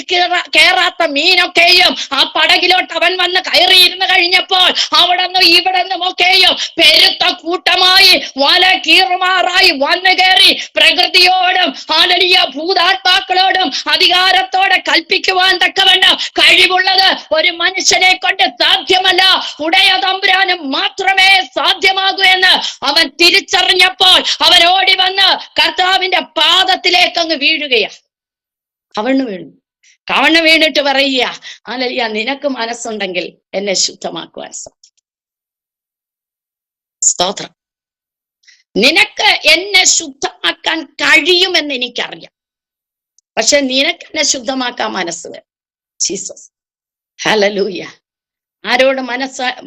കേറാത്ത മീനൊക്കെയും ആ പടകിലോട്ട് അവൻ വന്ന് കയറിയിരുന്നു കഴിഞ്ഞപ്പോൾ അവിടെ നിന്നും ഇവിടെ നിന്നുമൊക്കെയും പെരുത്ത കൂട്ടമായി വല കീറുമാറായി വന്നു കയറി പ്രകൃതിയോടും ഹല്ലേലൂയ ഭൂതാത്മാക്കളോടും അധികാരത്തോടെ കൽപ്പിക്കുവാൻ തക്കവണ്ണം കഴിവുള്ളത് ഒരു മനുഷ്യനെ കൊണ്ട് സാധ്യമല്ല, ഉടയ തമ്പുരാനും മാത്രമേ സാധ്യമാകൂ എന്ന് അവൻ തിരിച്ചറിഞ്ഞപ്പോൾ അവൻ ഓടി വന്ന് കർത്താവിന്റെ പാദത്തിലേക്ക് അങ്ങ് വീഴുകയാണ്. കവണ് വീണിട്ട് പറയുക, ഹല്ലേലൂയ നിനക്ക് മനസ്സുണ്ടെങ്കിൽ എന്നെ ശുദ്ധമാക്കുവാൻ സാധിക്കും. സ്തോത്രം. നിനക്ക് എന്നെ ശുദ്ധമാക്കാൻ കഴിയുമെന്ന് എനിക്കറിയാം. പക്ഷെ നിനക്ക് എന്നെ ശുദ്ധമാക്കാൻ മനസ്സ് വേണം. ജീസസ്. ഹല്ലേലൂയ. ആരോട്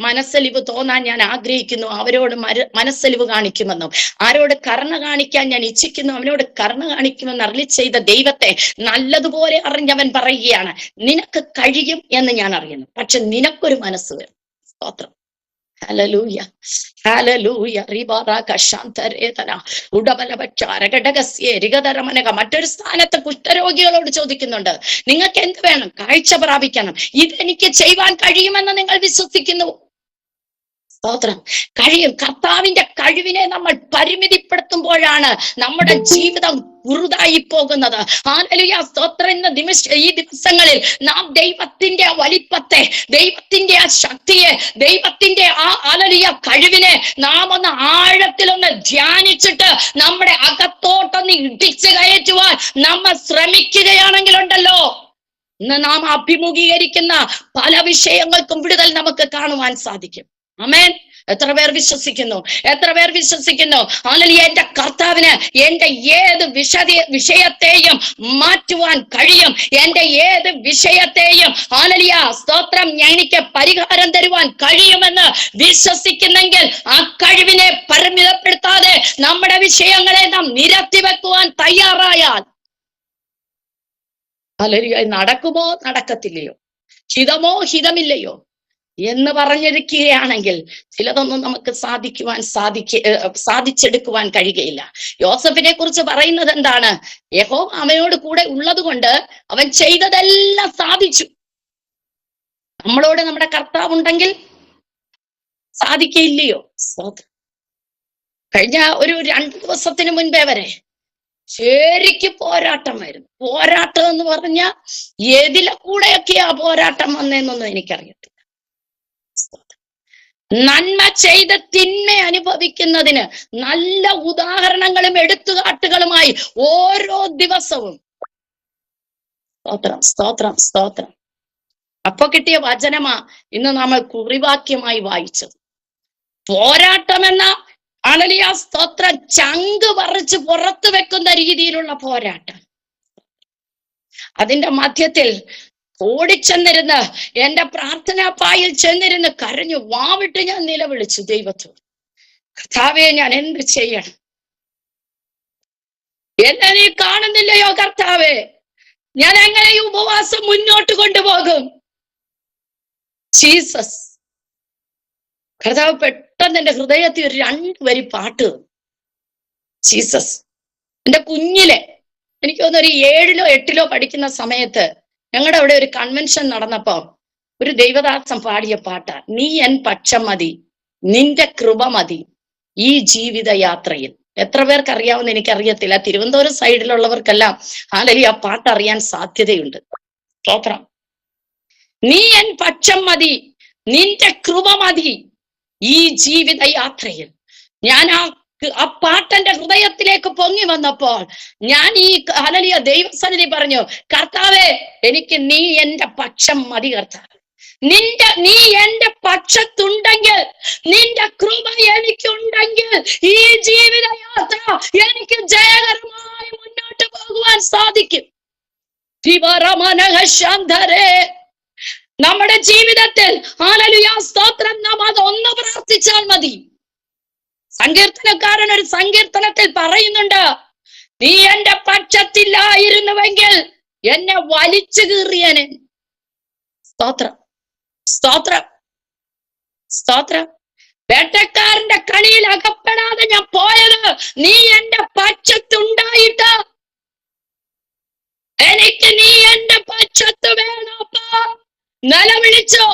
മനസ്സലിവ് തോന്നാൻ ഞാൻ ആഗ്രഹിക്കുന്നു അവരോട് മനസ്സലിവ് കാണിക്കുമെന്നും, ആരോട് കരുണ കാണിക്കാൻ ഞാൻ ഇച്ഛിക്കുന്നു അവനോട് കരുണ കാണിക്കുമെന്ന് അരുളി ചെയ്ത ദൈവത്തെ നല്ലതുപോലെ അറിഞ്ഞവൻ പറയുകയാണ്, നിനക്ക് കഴിയും എന്ന് ഞാൻ അറിയുന്നു, പക്ഷെ നിനക്കൊരു മനസ്സ് വേണം. സ്തോത്രം. ഹല്ലേലൂയ. ഹല്ലേലൂയ. മറ്റൊരു സ്ഥാനത്ത് കുഷ്ഠരോഗികളോട് ചോദിക്കുന്നുണ്ട്, നിങ്ങൾക്ക് എന്ത് വേണം? കാഴ്ച പ്രാപിക്കണം. ഇതെനിക്ക് ചെയ്യുവാൻ കഴിയുമെന്ന് നിങ്ങൾ വിശ്വസിക്കുന്നു? സ്തോത്രം. കഴിയും. കർത്താവിന്റെ കഴിവിനെ നമ്മൾ പരിമിതിപ്പെടുത്തുമ്പോഴാണ് നമ്മുടെ ജീവിതം കുറുതായി പോകുന്നത്. ഹല്ലേലൂയ സ്തോത്രം. ഈ ദിവസങ്ങളിൽ നാം ദൈവത്തിന്റെ വലിപ്പത്തെ, ദൈവത്തിന്റെ ആ ശക്തിയെ, ദൈവത്തിന്റെ ആ ഹല്ലേലൂയ കഴിവിനെ നാം ഒന്ന് ആഴത്തിലൊന്ന് ധ്യാനിച്ചിട്ട് നമ്മുടെ അകത്തോട്ടൊന്ന് ഇടിച്ചു കയറ്റുവാൻ നമ്മൾ ശ്രമിക്കുകയാണെങ്കിലുണ്ടല്ലോ, ഇന്ന് നാം അഭിമുഖീകരിക്കുന്ന പല വിഷയങ്ങൾക്കും വിടുതൽ നമുക്ക് കാണുവാൻ സാധിക്കും. ആമേൻ. എത്ര പേർ വിശ്വസിക്കുന്നു? എത്ര പേർ വിശ്വസിക്കുന്നു? ഹല്ലേലൂയ. എന്റെ കർത്താവിന് എന്റെ ഏത് വിഷയത്തെയും മാറ്റുവാൻ കഴിയും. എന്റെ ഏത് വിഷയത്തെയും ഹല്ലേലൂയ സ്തോത്രം എനിക്ക് പരിഹാരം തരുവാൻ കഴിയുമെന്ന് വിശ്വസിക്കുന്നെങ്കിൽ ആ കഴിവിനെ പരിമിതപ്പെടുത്താതെ നമ്മുടെ വിഷയങ്ങളെ നാം നിരത്തി വെക്കുവാൻ തയ്യാറായാൽ ഹല്ലേലൂയ നടക്കുമോ നടക്കത്തില്ലയോ, ഹിതമോ ഹിതമില്ലയോ എന്ന് പറഞ്ഞിരിക്കുകയാണെങ്കിൽ ചിലതൊന്നും നമുക്ക് സാധിച്ചെടുക്കുവാൻ കഴിയുകയില്ല. യോസഫിനെ കുറിച്ച് പറയുന്നത് എന്താണ്? യഹോവ അവനോട് കൂടെ ഉള്ളത് കൊണ്ട് അവൻ ചെയ്തതെല്ലാം സാധിച്ചു. നമ്മളോട് നമ്മുടെ കർത്താവ് ഉണ്ടെങ്കിൽ സാധിക്കയില്ലയോ? കഴിഞ്ഞ ഒരു 2 ദിവസത്തിന് മുൻപേ വരെ ശരിക്കും പോരാട്ടമായിരുന്നു. പോരാട്ടം എന്ന് പറഞ്ഞാൽ ഏതിലെ കൂടെയൊക്കെയാ പോരാട്ടം വന്നതെന്നൊന്നും എനിക്കറിയത്തില്ല. നന്മ ചെയ്ത് തിന്മ അനുഭവിക്കുന്നതിന് നല്ല ഉദാഹരണങ്ങളും എടുത്തുകാട്ടുകളുമായി ഓരോ ദിവസവും സ്തോത്രം സ്തോത്രം സ്തോത്രം. അപ്പൊ കിട്ടിയ വചനമാ ഇന്ന് നമ്മൾ കുറിവാക്യമായി വായിച്ചത്. പോരാട്ടമെന്ന ഹല്ലേലൂയ സ്തോത്രം ചങ്ക് പറിച്ച് പുറത്തു വെക്കുന്ന രീതിയിലുള്ള പോരാട്ടം. അതിന്റെ മധ്യത്തിൽ ഓടിച്ചെന്നിരുന്ന് എന്റെ പ്രാർത്ഥനാ പായിൽ ചെന്നിരുന്ന് കരഞ്ഞു വാവിട്ട് ഞാൻ നിലവിളിച്ചു ദൈവത്തോട്, കർത്താവേ ഞാൻ എന്ത് ചെയ്യണം? എന്നെ നീ കാണുന്നില്ലയോ കർത്താവേ? ഞാൻ എങ്ങനെ ഈ ഉപവാസം മുന്നോട്ട് കൊണ്ടുപോകും? ജീസസ്. കർത്താവ് പെട്ടെന്ന് എന്റെ ഹൃദയത്തിൽ ഒരു 2 വരി പാട്ട്. ജീസസ്. എന്റെ കുഞ്ഞിലെ എനിക്ക് തോന്നുന്നു ഒരു 7-8 പഠിക്കുന്ന സമയത്ത് ഞങ്ങളുടെ അവിടെ ഒരു കൺവെൻഷൻ നടന്നപ്പോ ഒരു ദൈവദാസൻ പാടിയ പാട്ട്, നീ എൻ പക്ഷം മതി, നിന്റെ കൃപ മതി ഈ ജീവിത യാത്രയിൽ. എത്ര പേർക്ക് അറിയാവുന്ന എനിക്കറിയത്തില്ല. തിരുവനന്തപുരം സൈഡിലുള്ളവർക്കെല്ലാം ആ പാട്ട് അറിയാൻ സാധ്യതയുണ്ട്. സ്തോത്രം. നീ എൻ പക്ഷം മതി, നിന്റെ കൃപ മതി ഈ ജീവിത യാത്രയിൽ. ഞാൻ ആ പാട്ടെന്റെ ഹൃദയത്തിലേക്ക് പൊങ്ങി വന്നപ്പോൾ ഞാൻ ഈ ദൈവസന്നിധി പറഞ്ഞു, കർത്താവേ, എനിക്ക് നീ എന്റെ പക്ഷം മതി കർത്താവ്. നീ എന്റെ പക്ഷത്തുണ്ടെങ്കിൽ, നിന്റെ കൃപ എനിക്കുണ്ടെങ്കിൽ ഈ ജീവിത യാത്ര എനിക്ക് ജയകരമായി മുന്നോട്ട് പോകുവാൻ സാധിക്കും. നമ്മുടെ ജീവിതത്തിൽ സ്തോത്രം, നാം അതൊന്ന് പ്രാർത്ഥിച്ചാൽ മതി. സങ്കീർത്തനക്കാരൻ ഒരു സങ്കീർത്തനത്തിൽ പറയുന്നുണ്ട്, നീ എന്റെ പക്ഷത്തില്ലായിരുന്നുവെങ്കിൽ എന്നെ വലിച്ചു കീറിയനെ. സ്തോത്രം, സ്തോത്രം, സ്തോത്രം. വേട്ടക്കാരന്റെ കണിയിൽ അകപ്പെടാതെ ഞാൻ പോയത് നീ എന്റെ പക്ഷത്തുണ്ടായിട്ട്. എനിക്ക് നീ എന്റെ പക്ഷത്ത് വേണപ്പാ. നിലവിളിച്ചോ,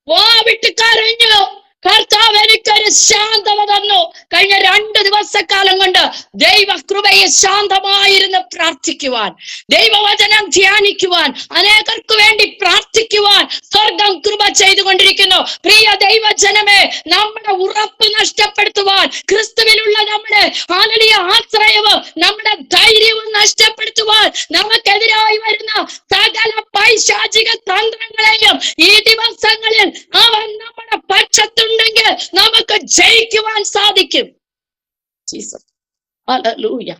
വാവിട്ട് കരഞ്ഞു. കർത്താവ് എനിക്കൊരു ശാന്തത തന്നു. കഴിഞ്ഞ 2 ദിവസക്കാലം കൊണ്ട് ദൈവകൃപയെ ശാന്തമായിരുന്ന് പ്രാർത്ഥിക്കുവാൻ, ദൈവവചനം ധ്യാനിക്കുവാൻ, അനേകർക്ക് വേണ്ടി പ്രാർത്ഥിക്കുവാൻ സ്വർഗം കൃപ ചെയ്തുകൊണ്ടിരിക്കുന്നു. പ്രിയ ദൈവജനമേ, നമ്മുടെ ഉറപ്പ് നഷ്ടപ്പെടുത്തുവാൻ, ക്രിസ്തുവിലുള്ള നമ്മുടെ ആശ്രയവും നമ്മുടെ ധൈര്യവും നഷ്ടപ്പെടുത്തുവാൻ നമുക്കെതിരായി വരുന്ന സകല പൈശാചിക തന്ത്രങ്ങളെയും ഈ ദിവസങ്ങളിൽ അവൻ നമ്മുടെ പക്ഷത്തുണ്ടെങ്കിൽ നമുക്ക് ജയിക്കുവാൻ സാധിക്കും. Jesus, hallelujah.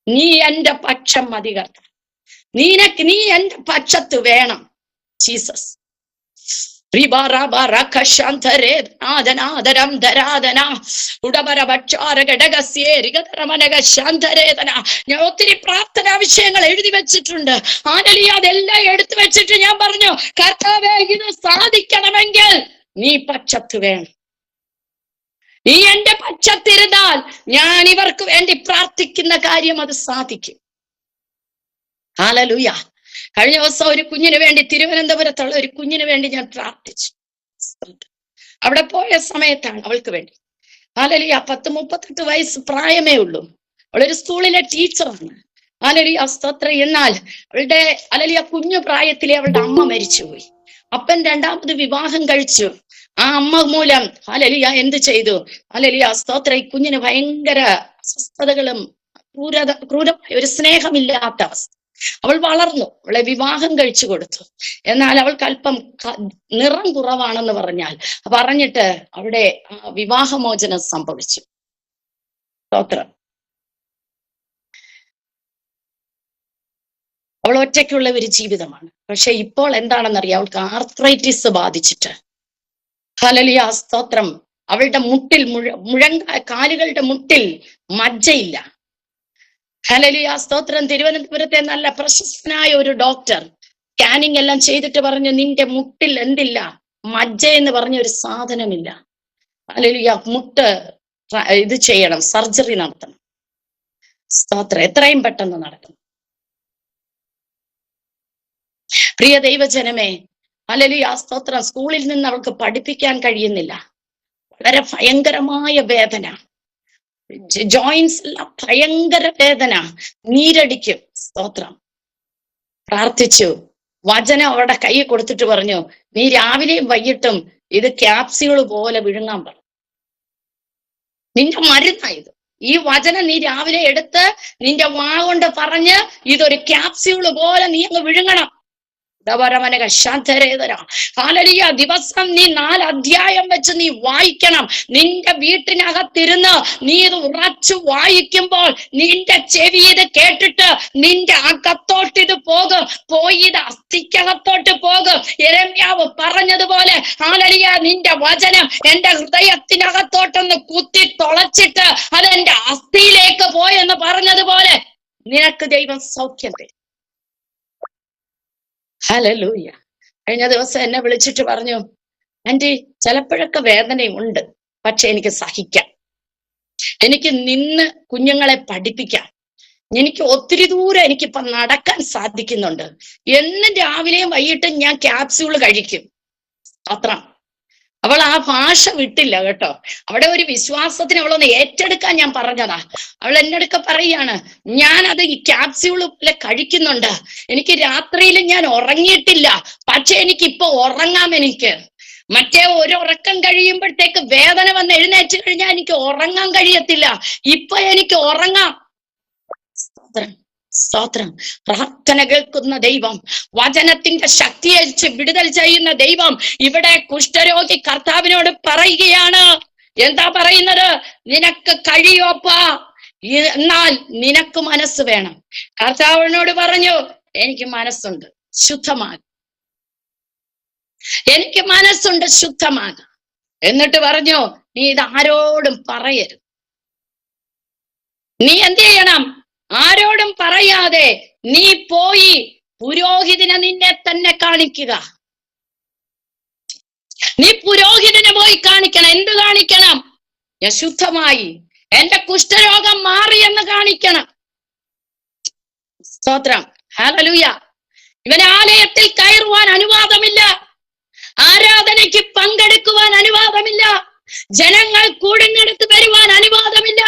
നീ എന്റെ പക്ഷം മതി കർത്താവേ, നീ എന്റെ പക്ഷത്ത് വേണം. ജീസസ്. ഞാൻ ഒത്തിരി പ്രാർത്ഥനാ വിഷയങ്ങൾ എഴുതി വെച്ചിട്ടുണ്ട്. അതെല്ലാം എടുത്തു വെച്ചിട്ട് ഞാൻ പറഞ്ഞു, കർത്താവേ, ഇത് സാധിക്കണമെങ്കിൽ നീ പക്ഷത്ത് വേണം. നീ എന്റെ പക്ഷത്തിരുന്നാൽ ഞാൻ ഇവർക്ക് വേണ്ടി പ്രാർത്ഥിക്കുന്ന കാര്യം അത് സാധിക്കും. ഹല്ലേലൂയ. കഴിഞ്ഞ ദിവസം ഒരു കുഞ്ഞിന് വേണ്ടി, തിരുവനന്തപുരത്തുള്ള ഒരു കുഞ്ഞിന് വേണ്ടി ഞാൻ പ്രാർത്ഥിച്ചു. അവിടെ പോയ സമയത്താണ് അവൾക്ക് വേണ്ടി. ഹല്ലേലൂയ. 10-38 വയസ്സ് പ്രായമേ ഉള്ളൂ. അവളൊരു സ്കൂളിലെ ടീച്ചറാണ്. ഹല്ലേലൂയ, സ്തോത്രം. എന്നാൽ അവളുടെ കുഞ്ഞു പ്രായത്തിലെ അവളുടെ അമ്മ മരിച്ചുപോയി. അപ്പൻ 2ാമത് വിവാഹം കഴിച്ചു. ആ അമ്മ മൂലം എന്ത് ചെയ്തു? സ്തോത്രം, ഈ കുഞ്ഞിന് ഭയങ്കര അസ്വസ്ഥതകളും ക്രൂരമായ ഒരു സ്നേഹമില്ലാത്ത അവസ്ഥ. അവൾ വളർന്നു, അവളെ വിവാഹം കഴിച്ചു കൊടുത്തു. എന്നാൽ അവൾക്ക് അല്പം നിറം കുറവാണെന്ന് പറഞ്ഞിട്ട് അവിടെ വിവാഹമോചനം സംഭവിച്ചു. സ്തോത്രം. അവൾ ഒറ്റയ്ക്കുള്ള ഒരു ജീവിതമാണ്. പക്ഷെ ഇപ്പോൾ എന്താണെന്നറിയാം, അവൾക്ക് ആർത്രൈറ്റിസ് ബാധിച്ചിട്ട്. ഹല്ലേലൂയ, സ്തോത്രം. അവളുടെ മുട്ടിൽ കാലുകളുടെ മുട്ടിൽ മജ്ജയില്ല. ഹല്ലേലൂയ, സ്തോത്രം. തിരുവനന്തപുരത്തെ നല്ല പ്രശസ്തനായ ഒരു ഡോക്ടർ സ്കാനിങ് എല്ലാം ചെയ്തിട്ട് പറഞ്ഞു, നിന്റെ മുട്ടിൽ എന്തില്ല, മജ്ജ എന്ന് പറഞ്ഞ ഒരു സാധനമില്ല. ഹല്ലേലൂയ, മുട്ട് ഇത് ചെയ്യണം, സർജറി നടത്തണം. സ്തോത്രം. എത്രയും പെട്ടെന്ന് നടക്കണം. പ്രിയ ദൈവജനമേ, ഹല്ലേലൂയ, സ്തോത്രം. സ്കൂളിൽ നിന്ന് അവൾക്ക് പഠിപ്പിക്കാൻ കഴിയുന്നില്ല. വളരെ ഭയങ്കരമായ വേദന, ജോയിന്റ്സ് എല്ലാം ഭയങ്കര വേദന, നീരടിക്കും. സ്തോത്രം. പ്രാർത്ഥിച്ചു. വചനം അവരുടെ കൈ കൊടുത്തിട്ട് പറഞ്ഞു, നീ രാവിലെയും വൈകിട്ടും ഇത് ക്യാപ്സ്യൂൾ പോലെ വിഴുങ്ങാൻ പറഞ്ഞു. നിന്റെ മരുന്നായത്. ഈ വചനം നീ രാവിലെ എടുത്ത് നിന്റെ വാ കൊണ്ട് പറഞ്ഞ് ഇതൊരു ക്യാപ്സ്യൂൾ പോലെ നീ അങ്ങ് വിഴുങ്ങണം. ഹല്ലേലൂയ. ദിവസം നീ 4 അധ്യായം വെച്ച് നീ വായിക്കണം. നിന്റെ വീട്ടിനകത്തിരുന്ന് നീ ഇത് ഉറച്ചു വായിക്കുമ്പോൾ നിന്റെ ചെവി ഇത് കേട്ടിട്ട് നിന്റെ അകത്തോട്ട് ഇത് പോയി ഇത് അസ്ഥിക്കകത്തോട്ട് പോകും. യെരമ്യാവ് പറഞ്ഞതുപോലെ ഹല്ലേലൂയ, നിന്റെ വചനം എന്റെ ഹൃദയത്തിനകത്തോട്ടൊന്ന് കുത്തി തുളച്ചിട്ട് അതെന്റെ അസ്ഥിയിലേക്ക് പോയെന്ന് പറഞ്ഞതുപോലെ നിനക്ക് ദൈവം സൗഖ്യം തരും. ഹല്ലേലൂയ. കഴിഞ്ഞ ദിവസം എന്നെ വിളിച്ചിട്ട് പറഞ്ഞു, ആന്റി, ചിലപ്പോഴൊക്കെ വേദനയുണ്ട്, പക്ഷെ എനിക്ക് സഹിക്കാം, എനിക്ക് നിന്ന് കുഞ്ഞുങ്ങളെ പഠിപ്പിക്കാം, എനിക്ക് ഒത്തിരി ദൂരം എനിക്കിപ്പൊ നടക്കാൻ സാധിക്കുന്നുണ്ട്. എന്നും രാവിലെയും വൈകിട്ടും ഞാൻ ക്യാപ്സ്യൂൾ കഴിക്കും. അത്ര അവൾ ആ ഭാഷ വിട്ടില്ല കേട്ടോ. അവിടെ ഒരു വിശ്വാസത്തിന് അവളൊന്ന് ഏറ്റെടുക്കാൻ ഞാൻ പറഞ്ഞതാ. അവൾ എന്നോടൊക്കെ പറയാണ്, ഞാനത് ഈ ക്യാപ്സ്യൂള് പോലെ കഴിക്കുന്നുണ്ട്, എനിക്ക് രാത്രിയിൽ ഞാൻ ഉറങ്ങിയിട്ടില്ല, പക്ഷെ എനിക്കിപ്പൊ ഉറങ്ങാം. എനിക്ക് മറ്റേ ഒരു ഉറക്കം കഴിയുമ്പോഴത്തേക്ക് വേദന വന്ന് എഴുന്നേറ്റ് കഴിഞ്ഞാൽ എനിക്ക് ഉറങ്ങാൻ കഴിയത്തില്ല, ഇപ്പൊ എനിക്ക് ഉറങ്ങാം. സ്തോത്രം. പ്രാർത്ഥന കേൾക്കുന്ന ദൈവം, വചനത്തിന്റെ ശക്തിയരിച്ച് വിടുതൽ ചെയ്യുന്ന ദൈവം ഇവിടെ കുഷ്ഠരോഗി കർത്താവിനോട് പറയുകയാണ്. എന്താ പറയുന്നത്? നിനക്ക് കഴിയോപ്പാ, എന്നാൽ നിനക്ക് മനസ്സ് വേണം. കർത്താവിനോട് പറഞ്ഞു, എനിക്ക് മനസ്സുണ്ട്, ശുദ്ധമാകും, എനിക്ക് മനസ്സുണ്ട്, ശുദ്ധമാകും. എന്നിട്ട് പറഞ്ഞു, നീ ഇത് ആരോടും പറയരുത്. നീ എന്ത് ചെയ്യണം? ആരോടും പറയാതെ നീ പോയി പുരോഹിതനെ നിന്നെ തന്നെ കാണിക്കുക. നീ പുരോഹിതനെ പോയി കാണിക്കണം. എന്ത് കാണിക്കണം? ഞാൻ ശുദ്ധമായി, എന്റെ കുഷ്ഠരോഗം മാറിയെന്ന് കാണിക്കണം. സ്തോത്രം. ഹല്ലേലൂയ. ഇവന് ആലയത്തിൽ കയറുവാൻ അനുവാദമില്ല, ആരാധനയ്ക്ക് പങ്കെടുക്കുവാൻ അനുവാദമില്ല, ജനങ്ങൾ കൂടുന്നിടത്ത് വരുവാൻ അനുവാദമില്ല.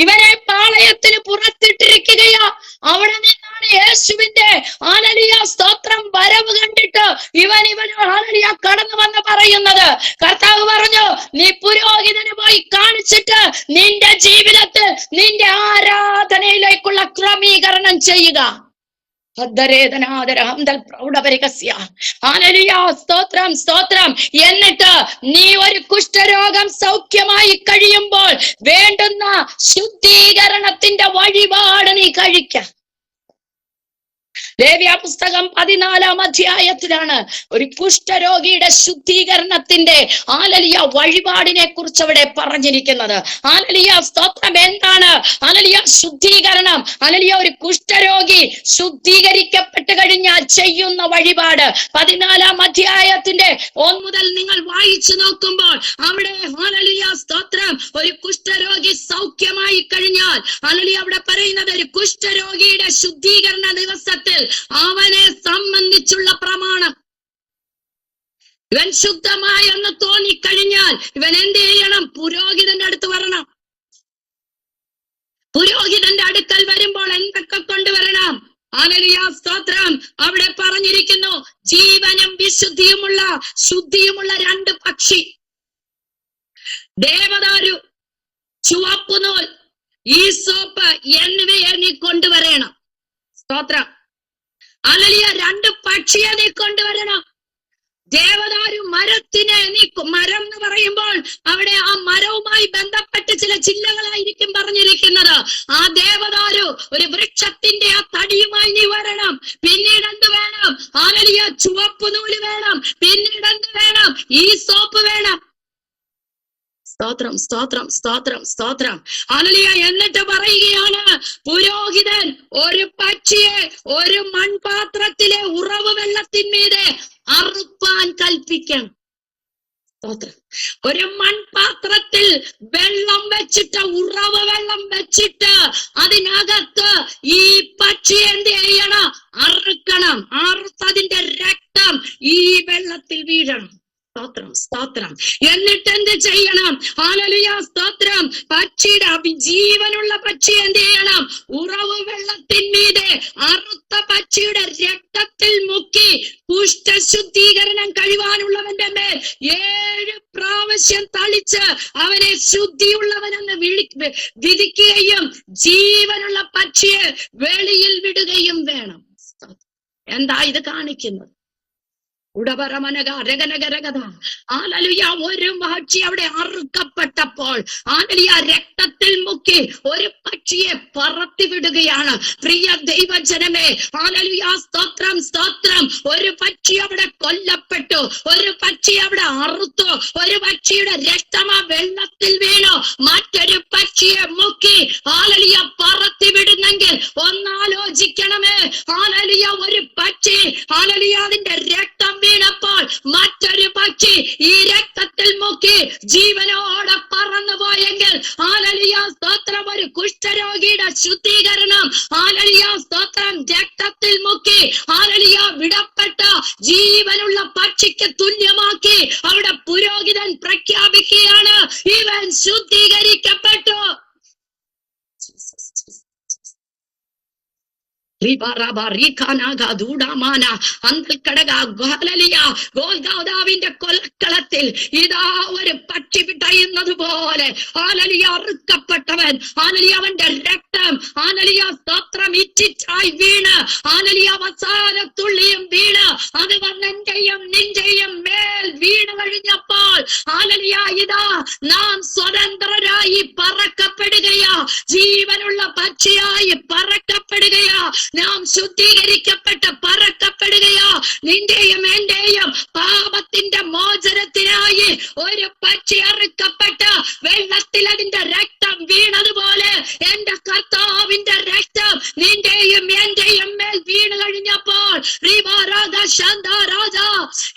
ഇവനെ പാളയത്തിന് പുറത്തിട്ടിരിക്കുകയാ. അവിടെ നിന്നാണ് യേശുവിന്റെ ഹല്ലേലൂയ സ്തോത്രം വരവ് കണ്ടിട്ട് ഇവനോട് ഹല്ലേലൂയ കടന്നു വന്ന് പറയുന്നത്. കർത്താവ് പറഞ്ഞു, നീ പുരോഹിതന് പോയി കാണിച്ചിട്ട് നിന്റെ ജീവിതത്തിൽ നിന്റെ ആരാധനയിലേക്കുള്ള ക്രമീകരണം ചെയ്യുക. സ്തോത്രം, സ്തോത്രം. എന്നിട്ട് നീ ഒരു കുഷ്ഠരോഗം സൗഖ്യമായി കഴിയുമ്പോൾ വേണ്ടുന്ന ശുദ്ധീകരണത്തിന്റെ വഴിപാട് നീ കഴിക്ക. ലേവ്യ പുസ്തകം 14-ാം അധ്യായത്തിലാണ് ഒരു കുഷ്ഠരോഗിയുടെ ശുദ്ധീകരണത്തിന്റെ ഹല്ലേലൂയ വഴിപാടിനെ കുറിച്ച് അവിടെ പറഞ്ഞിരിക്കുന്നത്. ഹല്ലേലൂയ സ്തോത്രം. എന്താണ് ഹല്ലേലൂയ ശുദ്ധീകരണം? ഹല്ലേലൂയ ഒരു കുഷ്ഠരോഗി ശുദ്ധീകരിക്കപ്പെട്ട് കഴിഞ്ഞാൽ ചെയ്യുന്ന വഴിപാട് 14-ാം അധ്യായത്തിന്റെ 1 മുതൽ നിങ്ങൾ വായിച്ചു നോക്കുമ്പോൾ അവിടെ ഹല്ലേലൂയ സ്തോത്രം ഒരു കുഷ്ഠരോഗി സൗഖ്യമായി കഴിഞ്ഞാൽ ഹല്ലേലൂയ അവിടെ പറയുന്നത് ഒരു കുഷ്ഠരോഗിയുടെ ശുദ്ധീകരണ ദിവസത്തിൽ അവനെ സംബന്ധിച്ചുള്ള പ്രമാണം, ഇവൻ ശുദ്ധമായെന്ന് തോന്നിക്കഴിഞ്ഞാൽ ഇവൻ എന്ത് ചെയ്യണം? പുരോഹിതന്റെ അടുത്ത് വരണം. പുരോഹിതന്റെ അടുക്കൽ വരുമ്പോൾ എന്തൊക്കെ കൊണ്ടുവരണം? ഹല്ലേലൂയ സ്തോത്രം. അവിടെ പറഞ്ഞിരിക്കുന്നു, ജീവനും വിശുദ്ധിയുമുള്ള ശുദ്ധിയുമുള്ള 2 പക്ഷി, ദേവദാരു, ചുവപ്പുനൂൽ, ഈസോപ്പ് എന്നിവയെ നീ കൊണ്ടുവരണം. സ്തോത്രം. ഹല്ലേലൂയ 2 പക്ഷിയെ നീ കൊണ്ടുവരണം. ദേവദാരു മരത്തിനെ നീ, മരം എന്ന് പറയുമ്പോൾ അവിടെ ആ മരവുമായി ബന്ധപ്പെട്ട് ചില ചില്ലകളായിരിക്കും പറഞ്ഞിരിക്കുന്നത്. ആ ദേവദാരു ഒരു വൃക്ഷത്തിന്റെ ആ തടിയുമായി നീ വരണം. പിന്നീട് എന്ത് വേണം? ഹല്ലേലൂയ ചുവപ്പ് നൂല് വേണം. പിന്നീട് എന്ത് വേണം? ഈ സോപ്പ് വേണം. സ്തോത്രം, സ്തോത്രം, സ്തോത്രം, സ്തോത്രം. ഹല്ലേലൂയ. എന്നിട്ട് പറയുകയാണ്, പുരോഹിതൻ ഒരു പക്ഷിയെ ഒരു മൺപാത്രത്തിലെ ഉറവ് വെള്ളത്തിന്മീതെ അറുപ്പാൻ കൽപ്പിക്കണം. സ്തോത്രം. ഒരു മൺപാത്രത്തിൽ വെള്ളം വെച്ചിട്ട്, ഉറവ് വെള്ളം വെച്ചിട്ട് അതിനകത്ത് ഈ പക്ഷിയെ എന്ത് ചെയ്യണം? അറുക്കണം. അറുത്തതിന്റെ രക്തം ഈ വെള്ളത്തിൽ വീഴണം. സ്തോത്രം, സ്തോത്രം. എന്നിട്ട് എന്ത് ചെയ്യണം? ഹല്ലേലൂയ സ്തോത്രം. പക്ഷിയുടെ ജീവനുള്ള പക്ഷി എന്ത് ചെയ്യണം? ഉറവ് വെള്ളത്തിന്മീതെ അറുത്ത പക്ഷിയുടെ രക്തത്തിൽ മുക്കി കുഷ്ഠശുദ്ധീകരണം കഴിവാനുള്ളവന്റെ മേൽ 7 പ്രാവശ്യം തളിച്ച് അവനെ ശുദ്ധിയുള്ളവനെന്ന് വിധിക്കുകയും ജീവനുള്ള പക്ഷിയെ വെളിയിൽ വിടുകയും വേണം. എന്താ ഇത് കാണിക്കുന്നത്? ഹല്ലേലൂയ. ഒരു പക്ഷി അവിടെ അറുക്കപ്പെട്ടപ്പോൾ ഹല്ലേലൂയ രക്തത്തിൽ മുക്കി ഒരു പക്ഷിയെ പറത്തി വിടുകയാണ്. പ്രിയ ദൈവജനമേ, ഹല്ലേലൂയ സ്തോത്രം, സ്തോത്രം. ഒരു പക്ഷി അവിടെ കൊല്ലപ്പെട്ടു, ഒരു പക്ഷി അവിടെ അറുത്തു, ഒരു പക്ഷിയുടെ രക്തം ആ വെള്ളത്തിൽ വീണു, മറ്റൊരു പക്ഷിയെ മുക്കി ഹല്ലേലൂയ പറത്തി വിടുന്നെങ്കിൽ ഒന്നാലോചിക്കണമേ. ഹല്ലേലൂയ ഒരു പക്ഷി ഹല്ലേലൂയ അതിന്റെ രക്തം വീണപ്പോൾ മറ്റൊരു പക്ഷി ഈ രക്തത്തിൽ രക്തത്തിൽ മുക്കി ജീവനോടെ പറന്നു പോയെങ്കിൽ ഹല്ലേലൂയ സ്തോത്രം, ഒരു കുഷ്ഠരോഗിയുടെ ശുദ്ധീകരണം ഹല്ലേലൂയ സ്തോത്രം രക്തത്തിൽ മുക്കി ഹല്ലേലൂയ വിടപ്പെട്ട ജീവനുള്ള പക്ഷിക്ക് തുല്യമാക്കി അവിടെ പുരോഹിതൻ പ്രഖ്യാപിക്കുകയാണ്, ഇവൻ ശുദ്ധീകരിക്കപ്പെട്ടു. ഗോൽഗോഥാവിന്റെ കൊലക്കളത്തിൽ ഇതാ ഒരു പക്ഷി പിടയുന്നത് പോലെ ഹല്ലേലൂയ അറുക്കപ്പെട്ടവൻ, ഹല്ലേലൂയ അവന്റെ രക്തം ഹല്ലേലൂയ സ്തോത്രം ഇറ്റിറ്റായി വീണ് ഹല്ലേലൂയ അവസാന തുള്ളിയും വീണ് അത് വന്നെന്റെയും നിന്റെയും മേൽ വീണ് കഴിഞ്ഞപ്പോൾ ഹല്ലേലൂയ ഇതാ നാം സ്വതന്ത്രരായി പറക്കപ്പെടുകയാ, ജീവനുള്ള പക്ഷിയായി പറക്കപ്പെടുകയാ, നാം ശുദ്ധീകരിക്കപ്പെട്ട് പറക്കപ്പെടുകയാ. നിന്റെയും എന്റെയും പാപത്തിന്റെ മോചനത്തിനായി ഒരു പക്ഷി അറുക്കപ്പെട്ട് വെള്ളത്തിൽ അതിന്റെ രക്തം വീണതുപോലെ എന്റെ കർത്താവിന്റെ രക്തം നിന്റെയും എന്റെയും മേൽ വീണ് കഴിഞ്ഞപ്പോൾ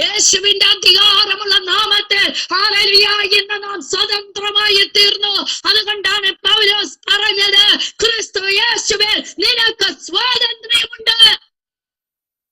യേശുവിന്റെ അധികാരമുള്ള നാമത്തിൽ ഹല്ലേലൂയ ഇന്ന് നാം സ്വതന്ത്രമായി തീർന്നു. അതുകൊണ്ടാണ് പൗലോസ് പറഞ്ഞത്, ക്രിസ്തു യേശുവിൽ നിനക്ക് സ്വാതന്ത്ര്യമുണ്ട്.